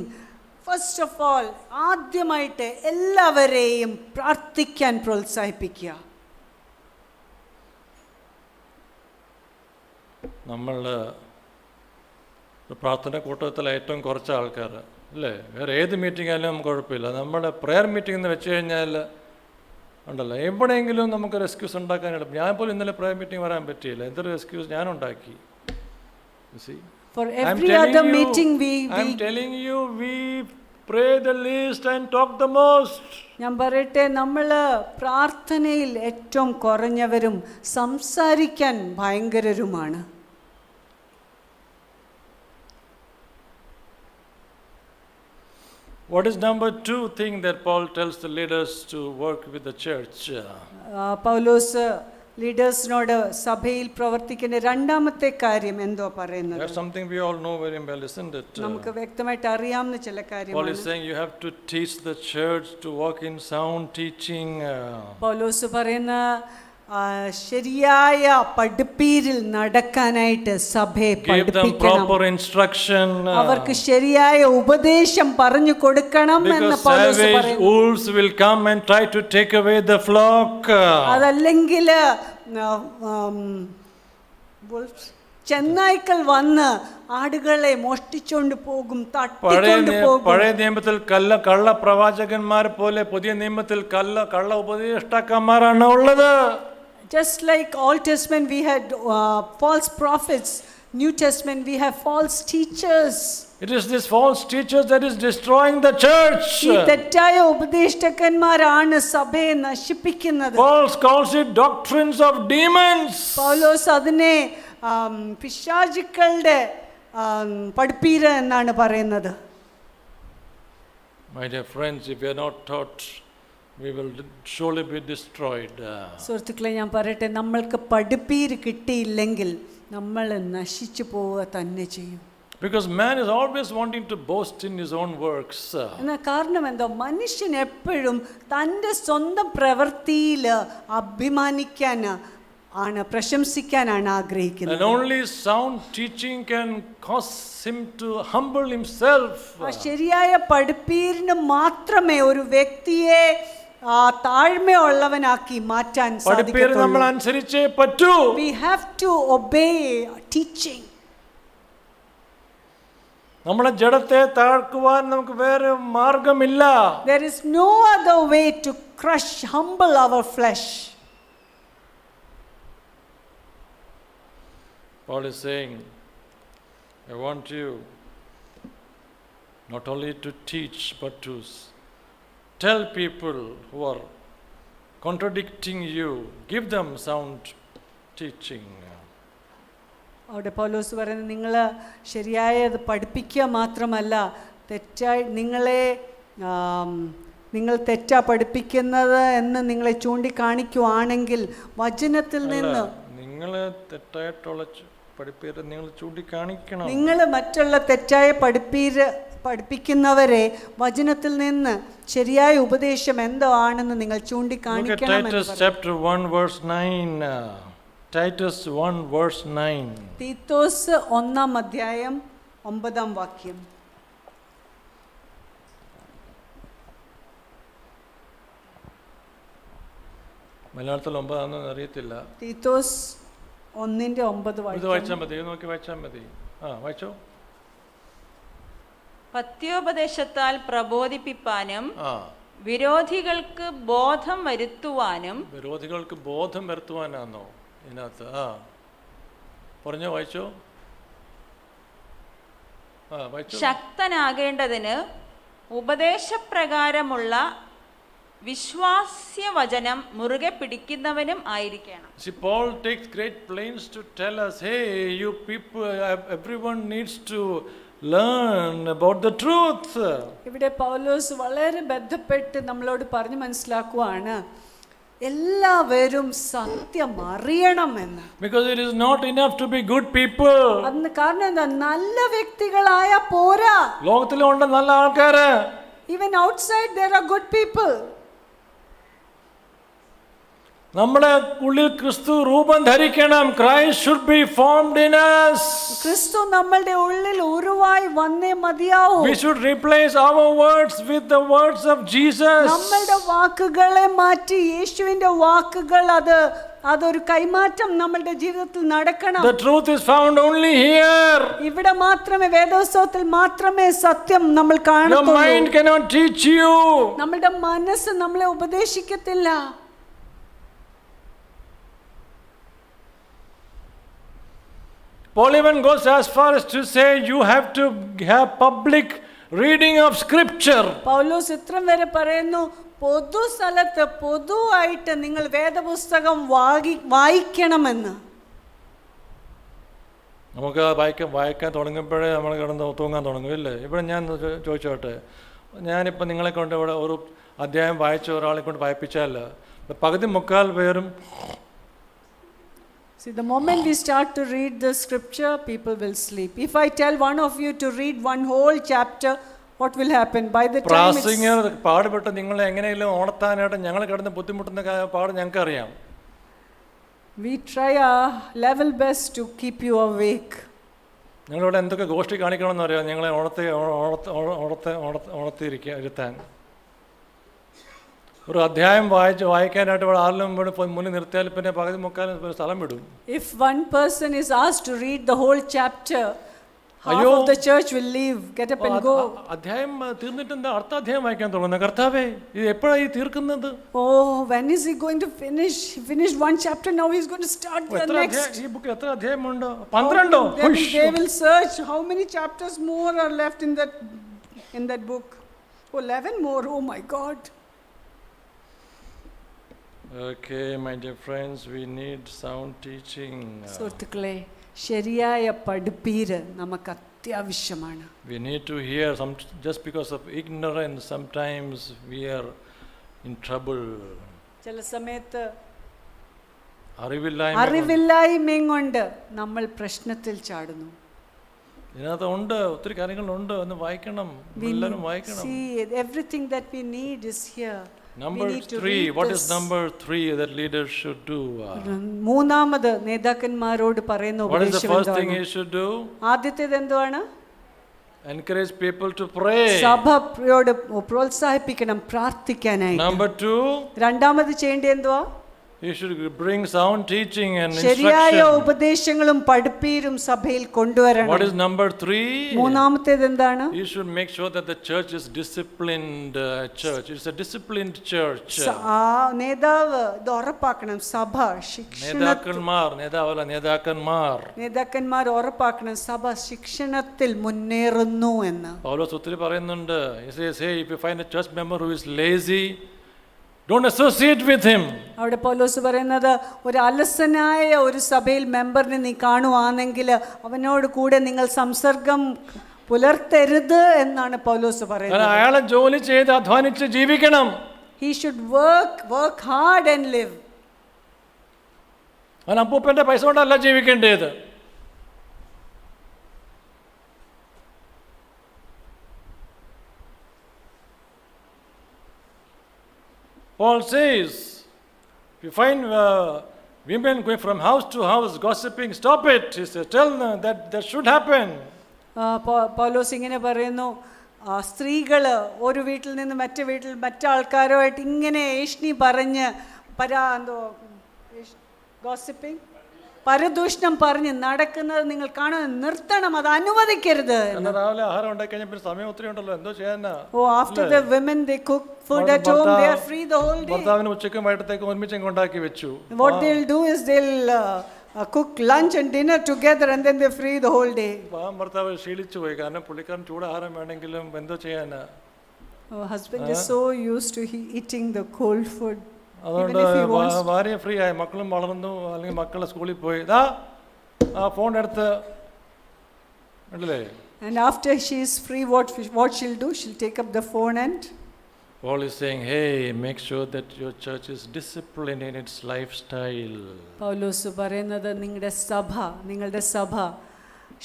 first of all, ആദ്യമായിട്ട് എല്ലാവരെയും പ്രാർത്ഥിക്കാൻ പ്രോത്സാഹിപ്പിക്കുക. നമ്മൾ പ്രാർത്ഥന കൂട്ടത്തിൽ ഏറ്റവും കുറച്ച് ആൾക്കാർ അല്ലേ, വേറെ ഏത് മീറ്റിംഗ് ആയാലും നമുക്ക് കുഴപ്പമില്ല. നമ്മുടെ പ്രെയർ മീറ്റിംഗ് എന്ന് വെച്ച് കഴിഞ്ഞാൽ ഉണ്ടല്ലോ, എവിടെയെങ്കിലും നമുക്കൊരു എക്സ്ക്യൂസ് ഉണ്ടാക്കാൻ എളുപ്പം. ഞാൻ പോലും ഇന്നലെ പ്രെയർ മീറ്റിംഗ് വരാൻ പറ്റിയില്ല, എന്തൊരു എക്സ്ക്യൂസ് ഞാൻ ഉണ്ടാക്കി. For every other meeting I'm telling you, we pray the least and talk the most. ഞാൻ പറയട്ടെ, നമ്മൾ പ്രാർത്ഥനയിൽ ഏറ്റവും കുറഞ്ഞവരും സംസാരിക്കാൻ ഭയങ്കരരുമാണ്. What is number 2 thing that Paul tells the leaders to work with the church? പൗലോസ് ലീഡേഴ്സിനോട് സഭയിൽ പ്രവർത്തിക്കുന്ന രണ്ടാമത്തെ കാര്യം എന്തോ പറയുന്നത്? That's something we all know very well, isn't it? നമുക്ക് വ്യക്തമായിട്ട് അറിയാവുന്ന ചില കാര്യമാണ്. Paul is saying you have to teach the church to walk in sound teaching. പൗലോസ് പറയുന്ന ശരിയായ പഠിപ്പീരിൽ നടക്കാനായിട്ട് സഭയെ പഠിപ്പിക്കണം. അവർക്ക് ശരിയായ ഉപദേശം പറഞ്ഞു കൊടുക്കണം എന്ന് പൗലോസ് പറയുന്നു. അതല്ലെങ്കിൽ ചെന്നായ്ക്കൾ വന്ന് ആടുകളെ മോഷ്ടിച്ചോണ്ട് പോകും, തട്ടിക്കൊണ്ട് പോകും. പഴയ നിയമത്തിൽ കള്ള പ്രവാചകന്മാർ പോലെ പുതിയ നിയമത്തിൽ കള്ള ഉപദേഷ്ടാക്കന്മാരാണ് ഉള്ളത്. Just like Old Testament we had false prophets, New Testament we have false teachers. It is this false teachers that is destroying the church. ഈ തെറ്റായ ഉപദേഷ്ടാക്കന്മാരാണ് സഭയെ നശിപ്പിക്കുന്നത്. Paul calls it doctrines of demons. പൗലോസ് അതിനെ പിശാചുക്കളുടെ പഠിപ്പീര് എന്നാണ് പറയുന്നത്. My dear friends, if we are not taught, we will surely be destroyed. സുഹൃത്തുക്കളെ, ഞാൻ പറയട്ടെ, നമ്മൾക്ക് പഠിപ്പീര് കിട്ടിയില്ലെങ്കിൽ നമ്മൾ നശിച്ചു പോവുക തന്നെ ചെയ്യും. Because man is always wanting to boast in his own works. എന്നാ കാരണം എന്തോ, മനുഷ്യൻ എപ്പോഴും തൻ്റെ സ്വന്തം പ്രവൃത്തിയിൽ അഭിമാനിക്കാൻ ആണ്, പ്രശംസിക്കാനാണ് ആഗ്രഹിക്കുന്നത്. And only sound teaching can cause him to humble himself. ശരിയായ പഠിപ്പീരിന് മാത്രമേ ഒരു വ്യക്തിയെ താഴ്മയുള്ളവനാക്കി മാറ്റാൻ സാധിക്കൂ. We have to obey teaching. നമ്മുടെ ജഡത്തെ താഴ്ക്കുവാൻ നമുക്ക് വേറെ മാർഗമില്ല. There is no other way to crush, humble our flesh. Paul is saying, I want you not only to teach but to tell people who are contradicting you, give them sound teaching. അവിടെ പൗലോസ് പറയുന്നത് നിങ്ങൾ ശരിയായത് പഠിപ്പിക്കുക മാത്രമല്ല, തെറ്റായി നിങ്ങൾ തെറ്റാ പഠിപ്പിക്കുന്നത് എന്ന് നിങ്ങളെ ചൂണ്ടിക്കാണിക്കുവാണെങ്കിൽ വചനത്തിൽ നിന്ന് നിങ്ങൾ തെറ്റായിട്ടുള്ള പഠിപ്പീര് നിങ്ങൾ ചൂണ്ടിക്കാണിക്കണം. നിങ്ങൾ മറ്റുള്ള തെറ്റായ പഠിപ്പിക്കുന്നവരെ വചനത്തിൽ നിന്ന് ശരിയായ ഉപദേശം എന്തോ ആണെന്ന് നിങ്ങൾ ചൂണ്ടിക്കാണിക്കണം. Titus chapter 1 verse 9. Titus 1 verse 9. Titus 1-ാം അധ്യായം 9-ാം വാക്യം. മലയാളത്തിൽ 9 ആണെന്ന് അറിയത്തില്ല. തീത്തോസ് 1:9 ഇത് വായിച്ചാൽ മതി, നോക്കി വായിച്ചാൽ മതി. വായിച്ചോ. പത്യോപദേശത്താൽ പ്രബോധിപ്പിപ്പാനും വിരോധികൾക്ക് ബോധം വരുത്തുവാനും. വിരോധികൾക്ക് ബോധം വരുത്തുവാനാണോ ഇതിനകത്ത്? പറഞ്ഞോ, വായിച്ചോ. ശക്തനാകേണ്ടതിന് ഉപദേശപ്രകാരമുള്ള വിശ്വാസ്യവചനം മുറുകെ പിടിക്കുന്നവനും ആയിരിക്കണം. See, Paul takes great pains to tell us, hey, you people, everyone needs to learn about the truth. ഇവിടെ പൗലോസ് വളരെ ബന്ധപ്പെട്ട് നമ്മളോട് പറഞ്ഞു മനസ്സിലാക്കുവാണ്, എല്ലാവരും സത്യം അറിയണമെന്ന്. Because it is not enough to be good people. അതിന് കാരണം എന്താ? നല്ല വ്യക്തികളായ പോരാ. ലോകത്തിലുണ്ട് നല്ല ആൾക്കാര്. Even outside there are good people. നമ്മുടെ ഉള്ളിൽ ക്രിസ്തു രൂപം ധരിക്കണം. Christ should be formed in us. ക്രിസ്തു നമ്മളുടെ ഉള്ളിൽ ഉരുവായി വന്നേ മതിയാവൂ. We should replace our words with the words of Jesus. നമ്മളുടെ വാക്കുകളെ മാറ്റി യേശുവിന്റെ വാക്കുകൾ, അതൊരു കൈമാറ്റം നമ്മളുടെ ജീവിതത്തിൽ നടക്കണം. The truth is found only here. ഇവിടെ മാത്രമേ, വേദോത്സവത്തിൽ മാത്രമേ സത്യം നമ്മൾ കാണത്തുള്ളൂ. Your mind cannot teach you. നമ്മളുടെ മനസ്സ് നമ്മളെ ഉപദേശിക്കത്തില്ല. Paul even goes as far as to say you have to have public reading of scripture. പൗലോസ് ഇത്രയും വരെ പറയുന്നു, പൊതു സ്ഥലത്ത് പൊതുവായിട്ട് നിങ്ങൾ വേദപുസ്തകം വായിക്കണമെന്ന്. നമുക്ക് വായിക്കാൻ തുടങ്ങുമ്പോഴേ നമ്മൾ കിടന്ന് തൂങ്ങാൻ തുടങ്ങും, ഇല്ലേ? ഇവിടെ ഞാൻ ചോദിച്ചോട്ടെ, ഞാനിപ്പോൾ നിങ്ങളെ കൊണ്ട് ഇവിടെ ഒരു അധ്യായം വായിച്ച ഒരാളെ കൊണ്ട് വായിപ്പിച്ചാൽ പകുതി മുക്കാൽ പേരും. See, the moment we start to read the scripture, people will sleep. If I tell one of you to read one whole chapter, what will happen? By the time പാടുപെട്ട് നിങ്ങളെ എങ്ങനെയെങ്കിലും ഓണത്താനായിട്ട് ഞങ്ങൾ കിടന്ന് ബുദ്ധിമുട്ടുന്ന പാട് ഞങ്ങൾക്ക് അറിയാം. We try our level best to keep you awake. ഞങ്ങളിവിടെ എന്തൊക്കെ ഗോഷ്ഠി കാണിക്കണമെന്ന് അറിയാം ഞങ്ങളെ ഓണത്തിരുത്താൻ. ഒരു അധ്യായം വായിക്കാനായിട്ട് ഇവിടെ ആരെങ്കിലും മുന്നിൽ നിർത്തിയാൽ പിന്നെ പകുതി മുക്കാലും സ്ഥലം വിടും. If one person is asked to read the whole chapter, half of the church will leave, get up and go. അധ്യായം തീർന്നിട്ട് എന്താ അടുത്ത അധ്യായം വായിക്കാൻ തുടങ്ങുന്നത്? കർത്താവേ, ഇത് എപ്പോഴാണ് ഈ തീർക്കുന്നത്? Oh, when is he going to finish? He finished one chapter, now he's going to start the next. ഈ ബുക്ക് എത്ര അധ്യായമുണ്ട്? 12. They will search how many chapters more are left in that book. Oh, 11 more. Oh my God. Okay, my dear friends, we need sound teaching. സുഹൃത്തുക്കളെ, ശരിയായ പഠിപ്പീര് നമുക്ക് അത്യാവശ്യമാണ്. We need to hear just because of ignorance sometimes we are in trouble. ചില സമയത്ത് അറിവില്ലായ്മ കൊണ്ട് നമ്മൾ പ്രശ്നത്തിൽ ചാടുന്നു. ഇതിനകത്ത് ഉണ്ട്, ഒത്തിരി കാര്യങ്ങളുണ്ട്, ഒന്ന് വായിക്കണം, എല്ലാവരും വായിക്കണം. See, everything that we need is here. Number 3, what is number 3 that leaders should do? മൂന്നാമത് നേതാക്കന്മാരോട് പറയുന്ന ഉപദേശം എന്താണ്? What is the first thing he should do? ആദ്യത്തേത് എന്താണ്? Encourage people to pray. സഭയോട് പ്രോത്സാഹിപ്പിക്കണം പ്രാർത്ഥിക്കാനായി. Number 2, രണ്ടാമത് ചെയ്യേണ്ടത് എന്തുവാ? He should bring sound teaching and ശരിയായ instruction. ഉപദേശങ്ങളും പഠിപ്പീരും സഭയിൽ കൊണ്ടുവരണം. What is number 3? മൂന്നാമത്തേത് എന്താണ്? You should make sure that the church is disciplined church. It's a disciplined church. ആ നേതാവ് ഇത് ഉറപ്പാക്കണം. സഭ നേതാക്കന്മാർ ഉറപ്പാക്കണം സഭ ശിക്ഷണത്തിൽ മുന്നേറുന്നു എന്ന്. പൗലോസ് ഒത്തിരി പറയുന്നുണ്ട്. He says, hey, if you find a church member who is lazy, don't associate with him. അവിടെ പൗലോസ് പറയുന്നത് ഒരു അലസനായ ഒരു സഭയിൽ മെമ്പറിനെ നീ കാണുവാണെങ്കിൽ അവനോട് കൂടെ നിങ്ങൾ സംസർഗം പുലർത്തരുത് എന്നാണ് പൗലോസ് പറയുന്നത്. അയാളെ ജോലി ചെയ്ത് അധ്വാനിച്ച് ജീവിക്കണം. He should work hard and live. അവൻ അപ്പൂപ്പന്റെ പൈസ കൊണ്ടല്ല ജീവിക്കേണ്ടത്. Paul says, if you find women going from house to house gossiping, stop it. He says, tell them that should happen. പൗലോസ് ഇങ്ങനെ പറയുന്നു, സ്ത്രീകൾ ഒരു വീട്ടിൽ നിന്ന് മറ്റേ വീട്ടിൽ മറ്റാൾക്കാരുമായിട്ട് ഇങ്ങനെ ഏഷ്ണി പറഞ്ഞ് ഗോസിപ്പിംഗ് പരദൂഷണം പറഞ്ഞ് നടക്കുന്നത് നിങ്ങൾ കാണാൻ നിർത്തണം, അത് അനുവദിക്കരുത്. രാവിലെ ആഹാരം ഉണ്ടാക്കി കഴിഞ്ഞാൽ പിന്നെ സമയം ഒത്തിരി ഉണ്ടല്ലോ, എന്തോ ചെയ്യാനാ? After the women they cook food at home, they are free the whole day. ഭർത്താവിന് ഉച്ചയ്ക്കും വൈകിട്ടത്തേക്കും ഒരുമിച്ച് ഉണ്ടാക്കി വെച്ചു. What they'll do is they'll cook lunch and dinner together and then they're free the whole day. ഭർത്താവ് ക്ഷീണിച്ചു പോയി, കാരണം പുള്ളിക്കാരൻ ചൂടാഹാരം വേണമെങ്കിലും എന്തോ ചെയ്യാനാ? Husband is so used to eating the cold food. അതുകൊണ്ട് ഭാര്യ ഫ്രീ ആയി, മക്കളും വളർന്നു, അല്ലെങ്കിൽ മക്കളെ സ്കൂളിൽ പോയി, ഫോൺ എടുത്ത് ഉണ്ടല്ലേ. And after she is free, what she'll do? She'll take up the phone and. Paul is saying, hey, make sure that your church is disciplined in its lifestyle. പൗലോസ് പറയുന്നത് നിങ്ങളുടെ സഭ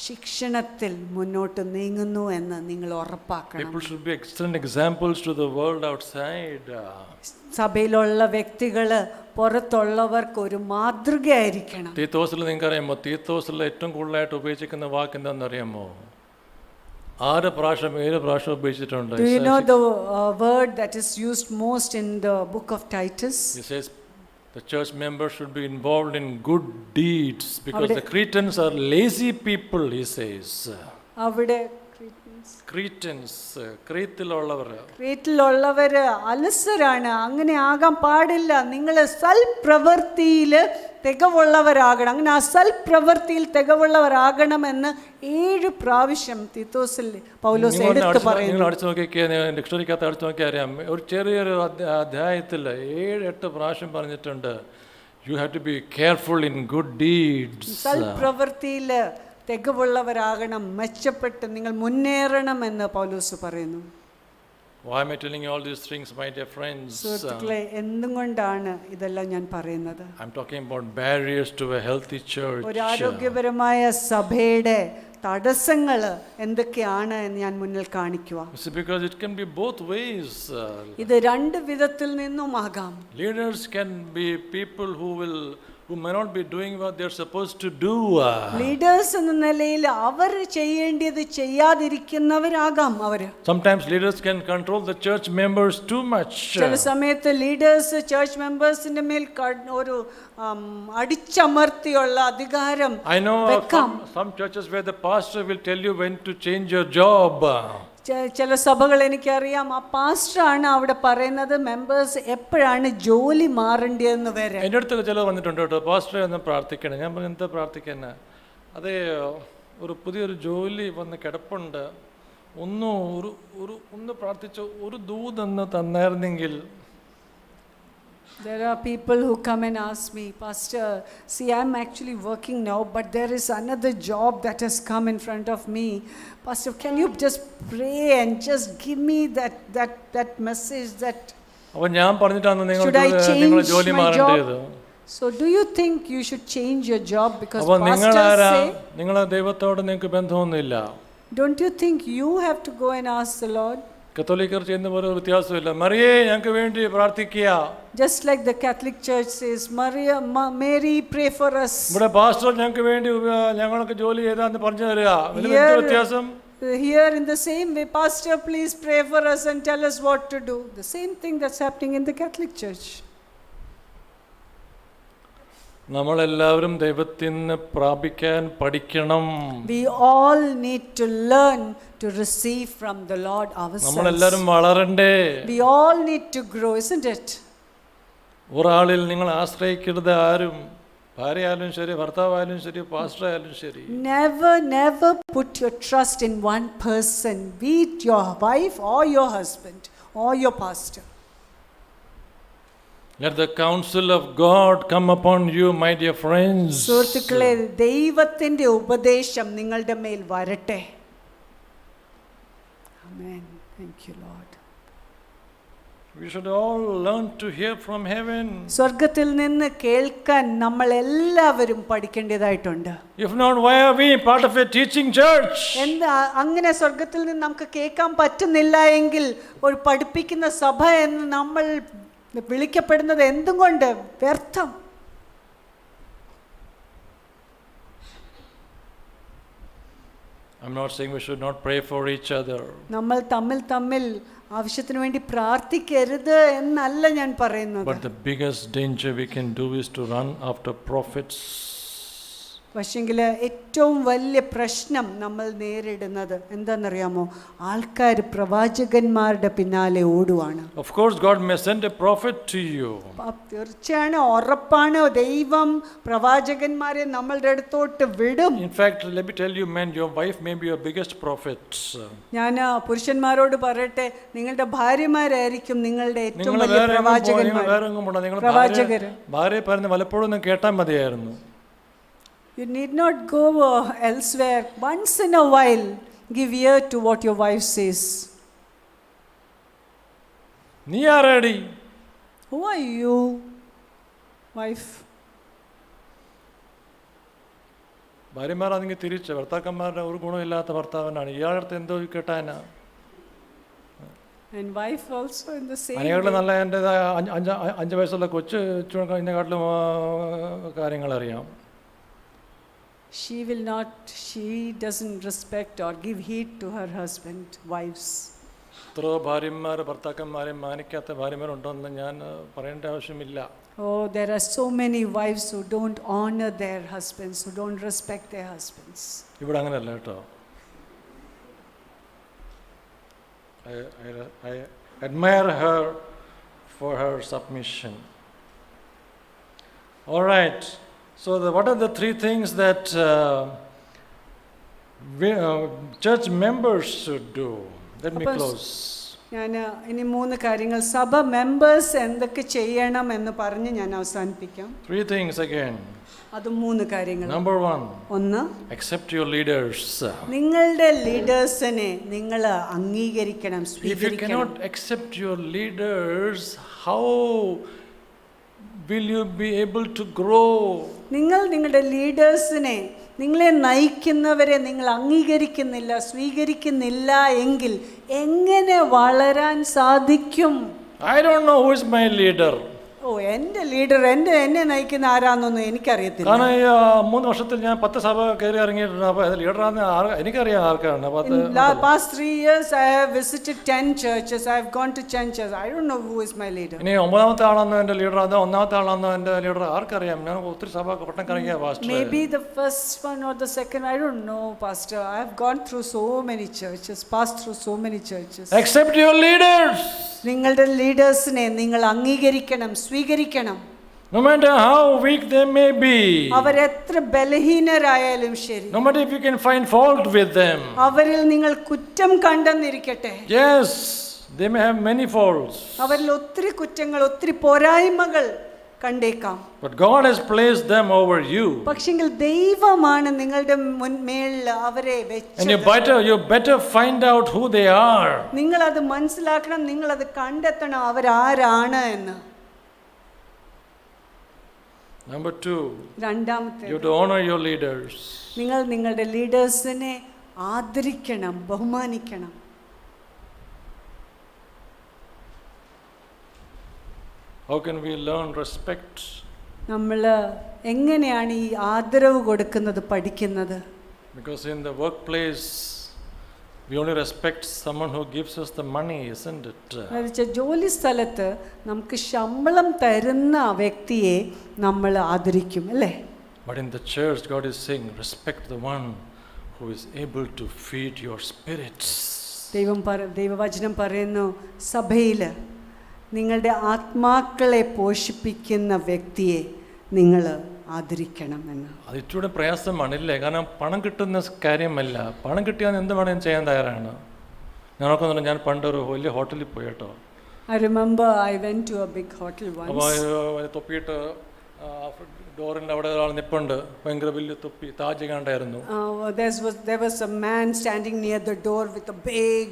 ശിക്ഷണത്തിൽ മുന്നോട്ട് നീങ്ങുന്നു എന്ന് നിങ്ങൾ ഉറപ്പാക്കണം. People should be excellent examples to the world outside. സഭയിലുള്ള വ്യക്തികൾ പുറത്തുള്ളവർക്ക് ഒരു മാതൃകയായിരിക്കണം. തീത്തോസിൽ നിങ്ങൾക്കറിയാമോ? തീത്തോസിൽ ഏറ്റവും കൂടുതലായിട്ട് ഉപയോഗിച്ചിരിക്കുന്ന വാക്ക് എന്താണെന്ന് അറിയാമോ? 7 പ്രാവശ്യം ഉപയോഗിച്ചിട്ടുണ്ട്. Do you know the word that is used most in the book of Titus? He says the church members should be involved in good deeds because the Cretans are lazy people, he says. അവിടെ ക്രീറ്റിലുള്ളവർ അലസരാണ്. അങ്ങനെ ആകാൻ പാടില്ല. നിങ്ങൾ സൽപ്രവൃത്തിയിൽ തികവുള്ളവരാകണം. അങ്ങനെ ആ സൽപ്രവൃത്തിയിൽ തികവുള്ളവരാകണമെന്ന് 7 പ്രാവശ്യം തീത്തോസിൽ പൗലോസ് എടുത്തു പറയുന്നു. ഡിക്ഷണറിക്കകത്ത് അടിച്ചു നോക്കിയാൽ അറിയാം, ഒരു ചെറിയൊരു അധ്യായത്തിൽ 7-8 പ്രാവശ്യം പറഞ്ഞിട്ടുണ്ട്, you have to be careful in good deeds. സൽപ്രവൃത്തിയിൽ തികവുള്ളവരാകണം, മെച്ചപ്പെട്ട് നിങ്ങൾ മുന്നേറണം എന്ന് പൗലോസ് പറയുന്നു. Why am I telling you all these things, my dear friends? സുഹൃത്തുക്കളെ, എന്തുകൊണ്ടാണ് ഇതെല്ലാം ഞാൻ പറയുന്നത്? I'm talking about barriers to a healthy church. ഒരു ആരോഗ്യപരമായ സഭയുടെ തടസ്സങ്ങൾ എന്തൊക്കെയാണ് എന്ന് ഞാൻ മുന്നിൽ കാണിക്കുക. Because it can be both ways. ഇത് 2 വിധത്തിൽ നിന്നുമാകാം. Leaders can be people who may not be doing what they're supposed to do. Leaders എന്ന നിലയിൽ അവർ ചെയ്യേണ്ടത് ചെയ്യാതിരിക്കുന്നവരാകാം. അവർ sometimes leaders can control the church members too much. ചില സമയത്ത് ലീഡേഴ്സ് ചർച്ച് മെമ്പേഴ്സിന്റെ മേൽ ഒരു അടിച്ചമർത്തിയുള്ള അധികാരം. I know some churches where the pastor will tell you when to change your job. ചില സഭകൾ എനിക്കറിയാം, ആ പാസ്റ്ററാണ് അവിടെ പറയുന്നത് മെമ്പേഴ്സ് എപ്പോഴാണ് ജോലി മാറേണ്ടതെന്ന് വരെ. എൻ്റെ അടുത്തൊക്കെ ചിലർ വന്നിട്ടുണ്ട് കേട്ടോ, പാസ്റ്ററെ ഒന്ന് പ്രാർത്ഥിക്കണം. ഞാൻ പറഞ്ഞു, എന്താ പ്രാർത്ഥിക്കാനാ? അതേ, ഒരു പുതിയൊരു ജോലി വന്ന് കിടപ്പുണ്ട്, ഒന്ന് പ്രാർത്ഥിച്ചു, ഒരു ദൂതൊന്ന് തന്നായിരുന്നെങ്കിൽ. There are people who come and ask me, Pastor, see, I'm actually working now, but there is another job that has come in front of me. Pastor, can you just pray and just give me that message that ഞാൻ പറഞ്ഞിട്ടാണ് നിങ്ങൾ ജോലി മാറേണ്ടത്. So do you think you should change your job because pastors say? നിങ്ങളെ ദൈവത്തോട് നിങ്ങൾക്ക് ബന്ധമൊന്നുമില്ല. Don't you think you have to go and ask the Lord? കത്തോലിക്കർ ചെയ്യുന്ന പോലെ വ്യത്യാസമില്ല. മറിയേ, ഞങ്ങൾക്ക് വേണ്ടി പ്രാർത്ഥിക്കുക. Just like the Catholic Church says, Mary, pray for us. ഇവിടെ പാസ്റ്റർ ഞങ്ങൾക്ക് വേണ്ടി ഞങ്ങൾക്ക് ജോലി ചെയ്താന്ന് പറഞ്ഞു തരിക. വ്യത്യാസം? Here in the same way, Pastor, please pray for us and tell us what to do. The same thing that's happening in the Catholic Church. നമ്മളെല്ലാവരും ദൈവത്തിൽ നിന്ന് പ്രാപിക്കാൻ പഠിക്കണം. We all need to learn to receive from the Lord ourselves. നമ്മളെല്ലാവരും വളരണ്ടേ. We all need to grow, isn't it? ഒരാളിൽ നിങ്ങൾ ആശ്രയിക്കരുത്. ആരും, ഭാര്യയായാലും ശരി, ഭർത്താവായാലും ശരി, പാസ്റ്റർ ആയാലും ശരി. Never put your trust in one person, be it your wife or your husband or your pastor. Let the counsel of God come upon you, my dear friends. സുഹൃത്തുക്കളെ, ദൈവത്തിന്റെ ഉപദേശം നിങ്ങളുടെ മേൽ വരട്ടെ. Amen. Thank you, Lord. We should all learn to hear from heaven. സ്വർഗ്ഗത്തിൽ നിന്ന് കേൾക്കാൻ നമ്മൾ എല്ലാവരും പഠിക്കേണ്ടതായിട്ടുണ്ട്. If not, why are we part of a teaching church? എന്താ അങ്ങനെ സ്വർഗ്ഗത്തിൽ നിന്ന് നമുക്ക് കേൾക്കാൻ പറ്റുന്നില്ല എങ്കിൽ ഒരു പഠിപ്പിക്കുന്ന സഭ എന്ന് നമ്മൾ വിളിക്കപ്പെടുന്നത് എന്തും കൊണ്ട് വ്യർത്ഥം. I'm not saying we should not pray for each other. നമ്മൾ തമ്മിൽ ആവശ്യത്തിന് വേണ്ടി പ്രാർത്ഥിക്കരുത് എന്നല്ല ഞാൻ പറയുന്നത്. But the biggest danger we can do is to run after prophets. പക്ഷെങ്കിൽ ഏറ്റവും വലിയ പ്രശ്നം നമ്മൾ നേരിടുന്നത് എന്താണെന്നറിയാമോ? ആൾക്കാർ പ്രവാചകന്മാരുടെ പിന്നാലെ ഓടുവാണ്. Of course, God may send a prophet to you. തീർച്ചയാണ്, ഉറപ്പാണ്, ദൈവം പ്രവാചകന്മാരെ നമ്മളുടെ അടുത്തോട്ട് വിടും. In fact, let me tell you, men, your wife may be your biggest prophet. ഞാൻ പുരുഷന്മാരോട് പറയട്ടെ, നിങ്ങളുടെ ഭാര്യമാരായിരിക്കും നിങ്ങളുടെ ഏറ്റവും വലിയ പ്രവാചകന്മാർ. പ്രവാചകര് ഭാര്യ പറയുന്ന പലപ്പോഴും കേട്ടാൽ മതിയായിരുന്നു. You need not go elsewhere. Once in a while, give ear to what your wife says. നീ ആരാടി? Who are you, wife? ഭാര്യമാരാണെങ്കിൽ തിരിച്ച് ഭർത്താക്കന്മാരുടെ ഒരു ഗുണമില്ലാത്ത ഭർത്താവിനാണ്, ഇയാളുടെ എന്തോ കേട്ടാനാ. And wife also in the same അതിനെക്കാട്ടിലും way. നല്ല എൻ്റെ 5 വയസ്സുള്ള കൊച്ചു ഇതിനെക്കാട്ടിലും കാര്യങ്ങൾ അറിയാം. She doesn't respect or give heed to her husband, wives. എത്രയോ ഭാര്യമാർ ഭർത്താക്കന്മാരെ മാനിക്കാത്ത ഭാര്യമാരുണ്ടോയെന്ന് ഞാൻ പറയേണ്ട ആവശ്യമില്ല. Oh, there are so many wives who don't honor their husbands, who don't respect their husbands. ഇവിടെ അങ്ങനെയല്ല കേട്ടോ. I admire her for her submission. All right. So what are the 3 things that church members should do? Let me close. ഞാൻ ഇനി 3 കാര്യങ്ങൾ സഭ members എന്തൊക്കെ ചെയ്യണം എന്ന് പറഞ്ഞ് ഞാൻ അവസാനിപ്പിക്കാം. 3 things again. അത് 3 കാര്യങ്ങൾ. Number 1. ഒന്ന്, accept your leaders. നിങ്ങളുടെ ലീഡേഴ്സിനെ നിങ്ങൾ അംഗീകരിക്കണം, സ്വീകരിക്കണം. If you cannot accept your leaders, how will you be able to grow? നിങ്ങൾ നിങ്ങളുടെ ലീഡേഴ്സിനെ, നിങ്ങളെ നയിക്കുന്നവരെ നിങ്ങൾ അംഗീകരിക്കുന്നില്ല, സ്വീകരിക്കുന്നില്ല എങ്കിൽ എങ്ങനെ വളരാൻ സാധിക്കും? I don't know who is my leader. ഓ, എൻ്റെ ലീഡർ, എന്നെ നയിക്കുന്ന ആരാന്നൊന്നും എനിക്കറിയത്തില്ല. കാരണം ഈ 3 വർഷത്തിൽ ഞാൻ 10 സഭ കയറി ഇറങ്ങിയിട്ടുണ്ട്. അപ്പോൾ ലീഡറാന്ന് എനിക്കറിയാം ആർക്കാണ്. Past 3 years I have visited 10 churches. I have gone to 10 churches. I don't know who is my leader. ഇനി 9ാമത്തെ ആളാണോ എൻ്റെ ലീഡറാണോ 1ാമത്തെ ആളാണോ എൻ്റെ ലീഡർ ആർക്കറിയാം? ഞാൻ ഒത്തിരി സഭ പട്ടം കറങ്ങിയ pastor. Maybe the first one or the second, I don't know, pastor. I have gone through so many churches, passed through so many churches. Accept your leaders. നിങ്ങളുടെ ലീഡേഴ്സിനെ നിങ്ങൾ അംഗീകരിക്കണം, സ്വീകരിക്കണം. No matter how weak they may be. അവരെത്ര ബലഹീനരായാലും ശരി. No matter if you can find fault with them. അവരിൽ നിങ്ങൾ കുറ്റം കണ്ടെന്നിരിക്കട്ടെ. Yes, they may have many faults. അവരിൽ ഒത്തിരി കുറ്റങ്ങൾ, ഒത്തിരി പോരായ്മകൾ കണ്ടേക്കാം. But God has placed them over you. പക്ഷെങ്കിൽ ദൈവമാണ് നിങ്ങളുടെ മേൽ അവരെ വെച്ചത്. And you better find out who they are. നിങ്ങൾ അത് മനസ്സിലാക്കണം, നിങ്ങൾ അത് കണ്ടെത്തണം അവരാരാണ് എന്ന്. Number 2, രണ്ടാമത്തെ, you have to honor your leaders. നിങ്ങൾ നിങ്ങളുടെ ലീഡേഴ്സിനെ ആദരിക്കണം, ബഹുമാനിക്കണം. How can we learn respect? നമ്മൾ എങ്ങനെയാണ് ഈ ആദരവ് കൊടുക്കുന്നത് പഠിക്കുന്നത്? Because in the workplace We only respect someone who gives us the money, isn't it? എന്നുവെച്ചാൽ ജോലി സ്ഥലത്ത് നമുക്ക് ശമ്പളം തരുന്ന വ്യക്തിയെ നമ്മൾ ആദരിക്കും അല്ലേ? But in the church, God is saying, respect the one who is able to feed your spirits. ദൈവവചനം പറയുന്നു, സഭയിൽ നിങ്ങളുടെ ആത്മാക്കളെ പോഷിപ്പിക്കുന്ന വ്യക്തിയെ നിങ്ങൾ ആദരിക്കണം എന്ന്. അത് ഇച്ചിരി പ്രയാസമാണില്ലേ? കാരണം പണം കിട്ടുന്ന കാര്യമല്ല. പണം കിട്ടിയാൽ എന്ത് വേണമെങ്കിലും ചെയ്യാൻ തയ്യാറാണ്. ഞാനൊക്കെ ഞാൻ പണ്ടൊരു വലിയ ഹോട്ടലിൽ പോയി കേട്ടോ. I remember I went to a big hotel once. അപ്പോൾ തൊപ്പിയിട്ട് ഡോറിൻ്റെ അവിടെ ഒരാൾ നിപ്പുണ്ട്, ഭയങ്കര വലിയ തൊപ്പി, താജ് കണ്ടായിരുന്നു. There was a man standing near the door with a big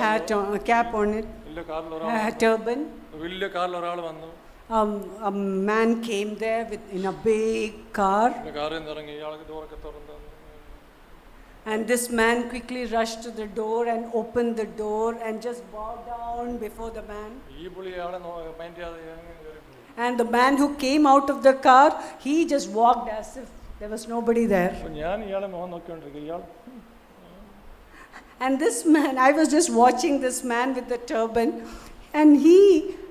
hat on, a cap on it, a turban. വലിയ കാറിൽ ഒരാൾ വന്നു. A man came there in a big car. കാറിൽ നിന്ന് ഇറങ്ങി, ഇയാൾക്ക് ഡോറൊക്കെ തുറന്നു. And this man quickly rushed to the door and opened the door and just bowed down before the man. ഈ പുള്ളി ഇയാളെ മൈൻഡ് ചെയ്യാതെ. And the man who came out of the car, he just walked as if there was nobody there. ഞാൻ ഇയാളെ മുഖം നോക്കിക്കൊണ്ടിരിക്കുക. ഇയാൾ And this man, I was just watching this man with the turban, and he,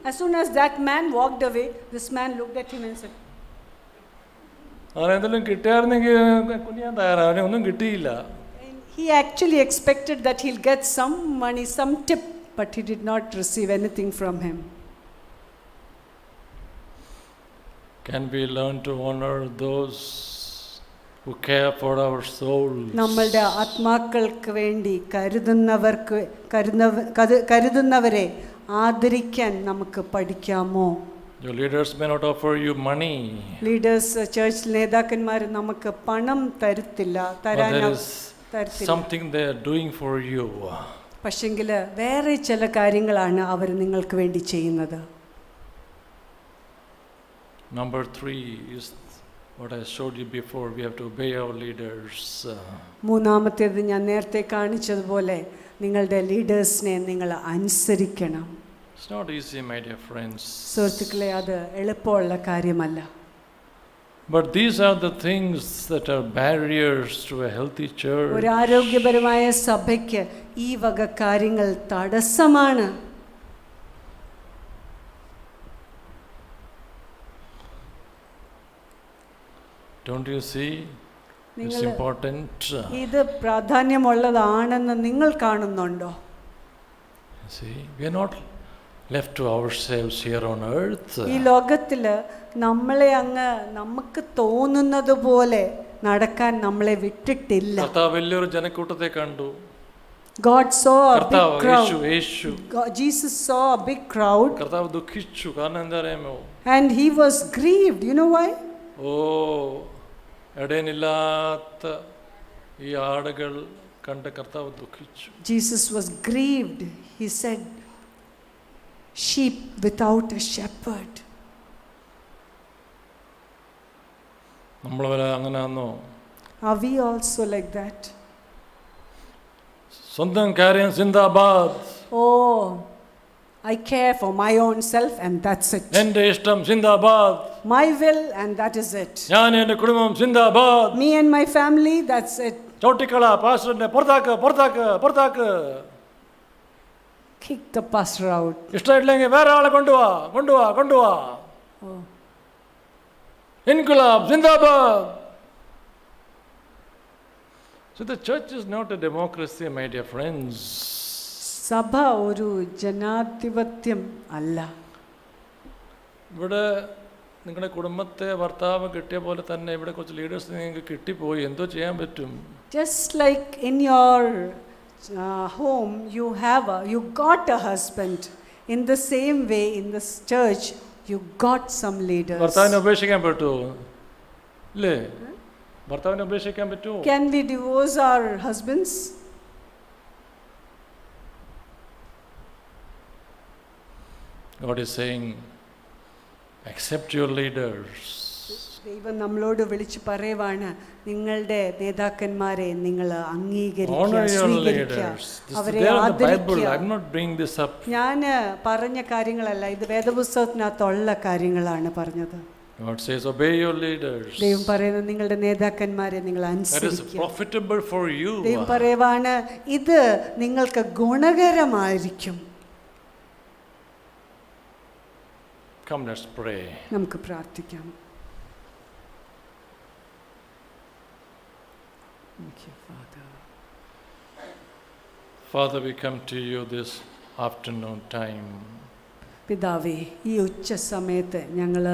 as soon as that man walked away, this man looked at him and said, അവനെന്തെങ്കിലും കിട്ടിയായിരുന്നെങ്കിൽ കുനിയാൻ തയ്യാറാണ്, ഒന്നും കിട്ടിയില്ല. he actually expected that he'll get some money, some tip, but he did not receive anything from him. Can we learn to honor those who care for our souls? നമ്മളുടെ ആത്മാക്കൾക്ക് വേണ്ടി കരുതുന്നവരെ ആദരിക്കാൻ നമുക്ക് പഠിക്കാമോ? Your leaders may not offer you money. Leaders, church നേതാക്കന്മാർ നമുക്ക് പണം തരത്തില്ല. Something they are doing for you. പക്ഷെങ്കിൽ വേറെ ചില കാര്യങ്ങളാണ് അവർ നിങ്ങൾക്ക് വേണ്ടി ചെയ്യുന്നത്. Number 3 is what I showed you before. We have to obey our leaders. മൂന്നാമത്തേത് ഞാൻ നേരത്തെ കാണിച്ചതുപോലെ നിങ്ങളുടെ ലീഡേഴ്സിനെ നിങ്ങൾ അനുസരിക്കണം. It's not easy, my dear friends. സുഹൃത്തുക്കളെ, അത് എളുപ്പമുള്ള കാര്യമല്ല. But these are the things that are barriers to a healthy church. ഒരു ആരോഗ്യപരമായ സഭയ്ക്ക് ഈ വക കാര്യങ്ങൾ തടസ്സമാണ്. Don't you see? It's important. ഇത് പ്രാധാന്യമുള്ളതാണെന്ന് നിങ്ങൾ കാണുന്നുണ്ടോ? See, we are not left to ourselves here on earth. ഈ ലോകത്തിൽ നമ്മളെ അങ്ങ് നമുക്ക് തോന്നുന്നത് പോലെ നടക്കാൻ നമ്മളെ വിട്ടിട്ടില്ല. കർത്താവ് വലിയൊരു ജനക്കൂട്ടത്തെ കണ്ടു. God saw a big crowd. Jesus saw a big crowd. കർത്താവ് ദുഃഖിച്ചു. കാരണം എന്താ അറിയാമോ? And he was grieved. You know why? ഇടയനില്ലാത്ത ഈ ആടുകൾ കണ്ട് കർത്താവ് ദുഃഖിച്ചു. Jesus was grieved. He said, sheep without a shepherd. നമ്മൾ അങ്ങനെയാണോ? Are we also like that? സ്വന്തം കാര്യം സിന്ദാബാദ്. Oh, I care for my own self and that's it. എൻ്റെ ഇഷ്ടം സിന്ദാബാദ്. My will and that is it. ഞാൻ എൻ്റെ കുടുംബം സിന്ദാബാദ്. Me and my family, that's it. ചവിട്ടിക്കള പാസ്റ്ററിനെ പുറത്താക്ക്. Kick the pastor out. ഇഷ്ടമില്ലെങ്കിൽ വേറെ ആളെ കൊണ്ടുവാ. Oh. Inquilab Zindabad. So the church is not a democracy, my dear friends. സഭ ഒരു ജനാധിപത്യം അല്ല. ഇവിടെ നിങ്ങളുടെ കുടുംബത്തെ ഭർത്താവ് കിട്ടിയ പോലെ തന്നെ ഇവിടെ കുറച്ച് ലീഡേഴ്സ് നിങ്ങൾക്ക് കിട്ടിപ്പോയി. എന്തോ ചെയ്യാൻ പറ്റും? Just like in your home you got a husband, in the same way in this church you got some leaders. ഭർത്താവിനെ ഉപേക്ഷിക്കാൻ പറ്റുമോ? ഇല്ലേ? ഭർത്താവിനെ ഉപേക്ഷിക്കാൻ പറ്റുമോ? Can we divorce our husbands? God is saying, accept your leaders. ദൈവം നമ്മളോട് വിളിച്ചു പറയുവാണ്, നിങ്ങളുടെ നേതാക്കന്മാരെ നിങ്ങൾ അംഗീകരിക്കുക, സ്വീകരിക്കുക, അവരെ ആദരിക്കുക. ഞാൻ പറഞ്ഞ കാര്യങ്ങളല്ല, ഇത് വേദപുസ്തകത്തിനകത്തുള്ള കാര്യങ്ങളാണ് പറഞ്ഞത്. God says, obey your leaders. ദൈവം പറയുന്നത് നിങ്ങളുടെ നേതാക്കന്മാരെ നിങ്ങൾ That is അനുസരിക്കുക. profitable for you. ദൈവം പറയുവാണ് ഇത് നിങ്ങൾക്ക് ഗുണകരമായിരിക്കും. Come, let's pray. നമുക്ക് പ്രാർത്ഥിക്കാം. Thank you, Father. Father, we come to you this afternoon time. പിതാവേ, ഈ ഉച്ച സമയത്ത് ഞങ്ങൾ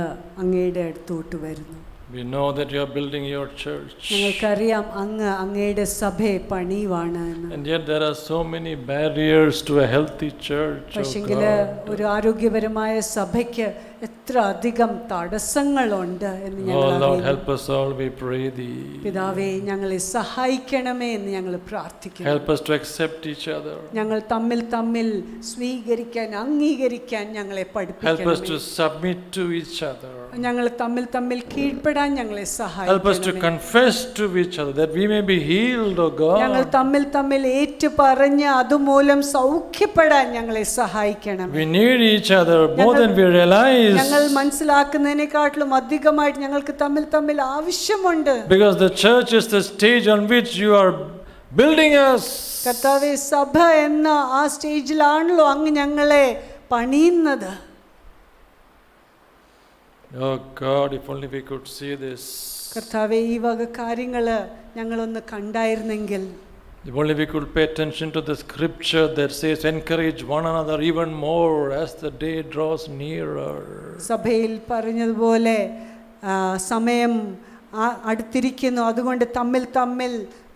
അങ്ങയുടെ അടുത്തോട്ട് വരുന്നു. We know that you are building your church. ഞങ്ങൾക്കറിയാം അങ്ങ് അങ്ങയുടെ സഭയെ പണിയുവാണ് എന്ന്. And yet there are so many barriers to a healthy church. Oh പക്ഷെങ്കിൽ God. ഒരു ആരോഗ്യപരമായ സഭയ്ക്ക് എത്ര അധികം തടസ്സങ്ങളുണ്ട് എന്ന് Oh ഞങ്ങൾ Lord, അറിയുന്നു. help us all, we pray thee. പിതാവേ, ഞങ്ങളെ സഹായിക്കണമേ എന്ന് ഞങ്ങൾ പ്രാർത്ഥിക്കുന്നു. Help us to accept each other. ഞങ്ങൾ തമ്മിൽ സ്വീകരിക്കാൻ അംഗീകരിക്കാൻ ഞങ്ങളെ Help us to പഠിപ്പിക്കണമേ. submit to each other. ഞങ്ങൾ തമ്മിൽ കീഴ്പ്പെടാൻ ഞങ്ങളെ Help us to സഹായിക്കണമേ. confess to each other that we may be healed, oh ഞങ്ങൾ God. തമ്മിൽ ഏറ്റു പറഞ്ഞ് അതുമൂലം സൗഖ്യപ്പെടാൻ ഞങ്ങളെ സഹായിക്കണം. We need each other more than we realize. ഞങ്ങൾ മനസ്സിലാക്കുന്നതിനെക്കാട്ടിലും അധികമായിട്ട് ഞങ്ങൾക്ക് തമ്മിൽ ആവശ്യമുണ്ട്. Because the church is the stage on which you are building us. കർത്താവേ, സഭ എന്ന ആ സ്റ്റേജിലാണല്ലോ അങ്ങ് ഞങ്ങളെ പണിയുന്നത്. Oh God, if only we could see this. കർത്താവേ, ഈ വക കാര്യങ്ങൾ ഞങ്ങളൊന്ന് കണ്ടായിരുന്നെങ്കിൽ. If only we could pay attention to the scripture that says, encourage one another even more as the day draws nearer. സഭയിൽ പറഞ്ഞതുപോലെ സമയം അടുത്തിരിക്കുന്നു, അതുകൊണ്ട് തമ്മിൽ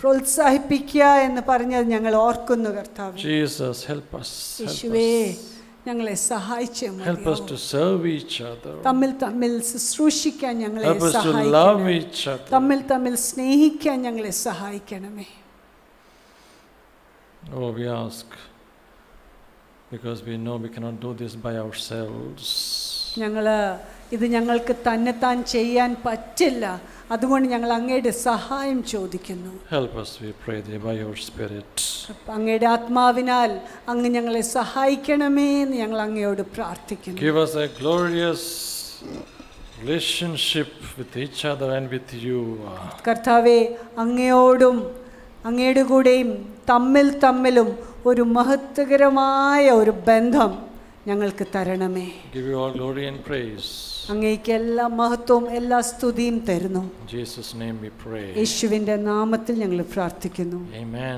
പ്രോത്സാഹിപ്പിക്കുക എന്ന് പറഞ്ഞത് ഞങ്ങൾ ഓർക്കുന്നു. കർത്താവേ, Jesus, help us. യേശുവേ, ഞങ്ങളെ സഹായിച്ചേ Help us to serve each other. തമ്മിൽ ശുശ്രൂഷിക്കാൻ ഞങ്ങളെ Help us to love സഹായിക്കണമേ. each other. തമ്മിൽ സ്നേഹിക്കാൻ ഞങ്ങളെ സഹായിക്കണമേ. Oh, we ask because we know we cannot do this by ourselves. ഇത് ഞങ്ങൾക്ക് തന്നെത്താൻ ചെയ്യാൻ പറ്റില്ല, അതുകൊണ്ട് ഞങ്ങൾ അങ്ങയുടെ സഹായം ചോദിക്കുന്നു. Help us, we pray thee, by your Spirit. അങ്ങയുടെ ആത്മാവിനാൽ അങ്ങ് ഞങ്ങളെ സഹായിക്കണമേ എന്ന് ഞങ്ങൾ അങ്ങയോട് പ്രാർത്ഥിക്കുന്നു. Give us a glorious relationship with each other and with you. കർത്താവേ, അങ്ങയോടും അങ്ങയുടെ കൂടെയും തമ്മിലും ഒരു മഹത്വകരമായ ഒരു ബന്ധം ഞങ്ങൾക്ക് തരണമേ. Give you all glory and praise. അങ്ങേക്ക് എല്ലാ മഹത്വവും എല്ലാ സ്തുതിയും തരുന്നു. In Jesus' name we pray. യേശുവിൻ്റെ നാമത്തിൽ ഞങ്ങൾ പ്രാർത്ഥിക്കുന്നു. Amen.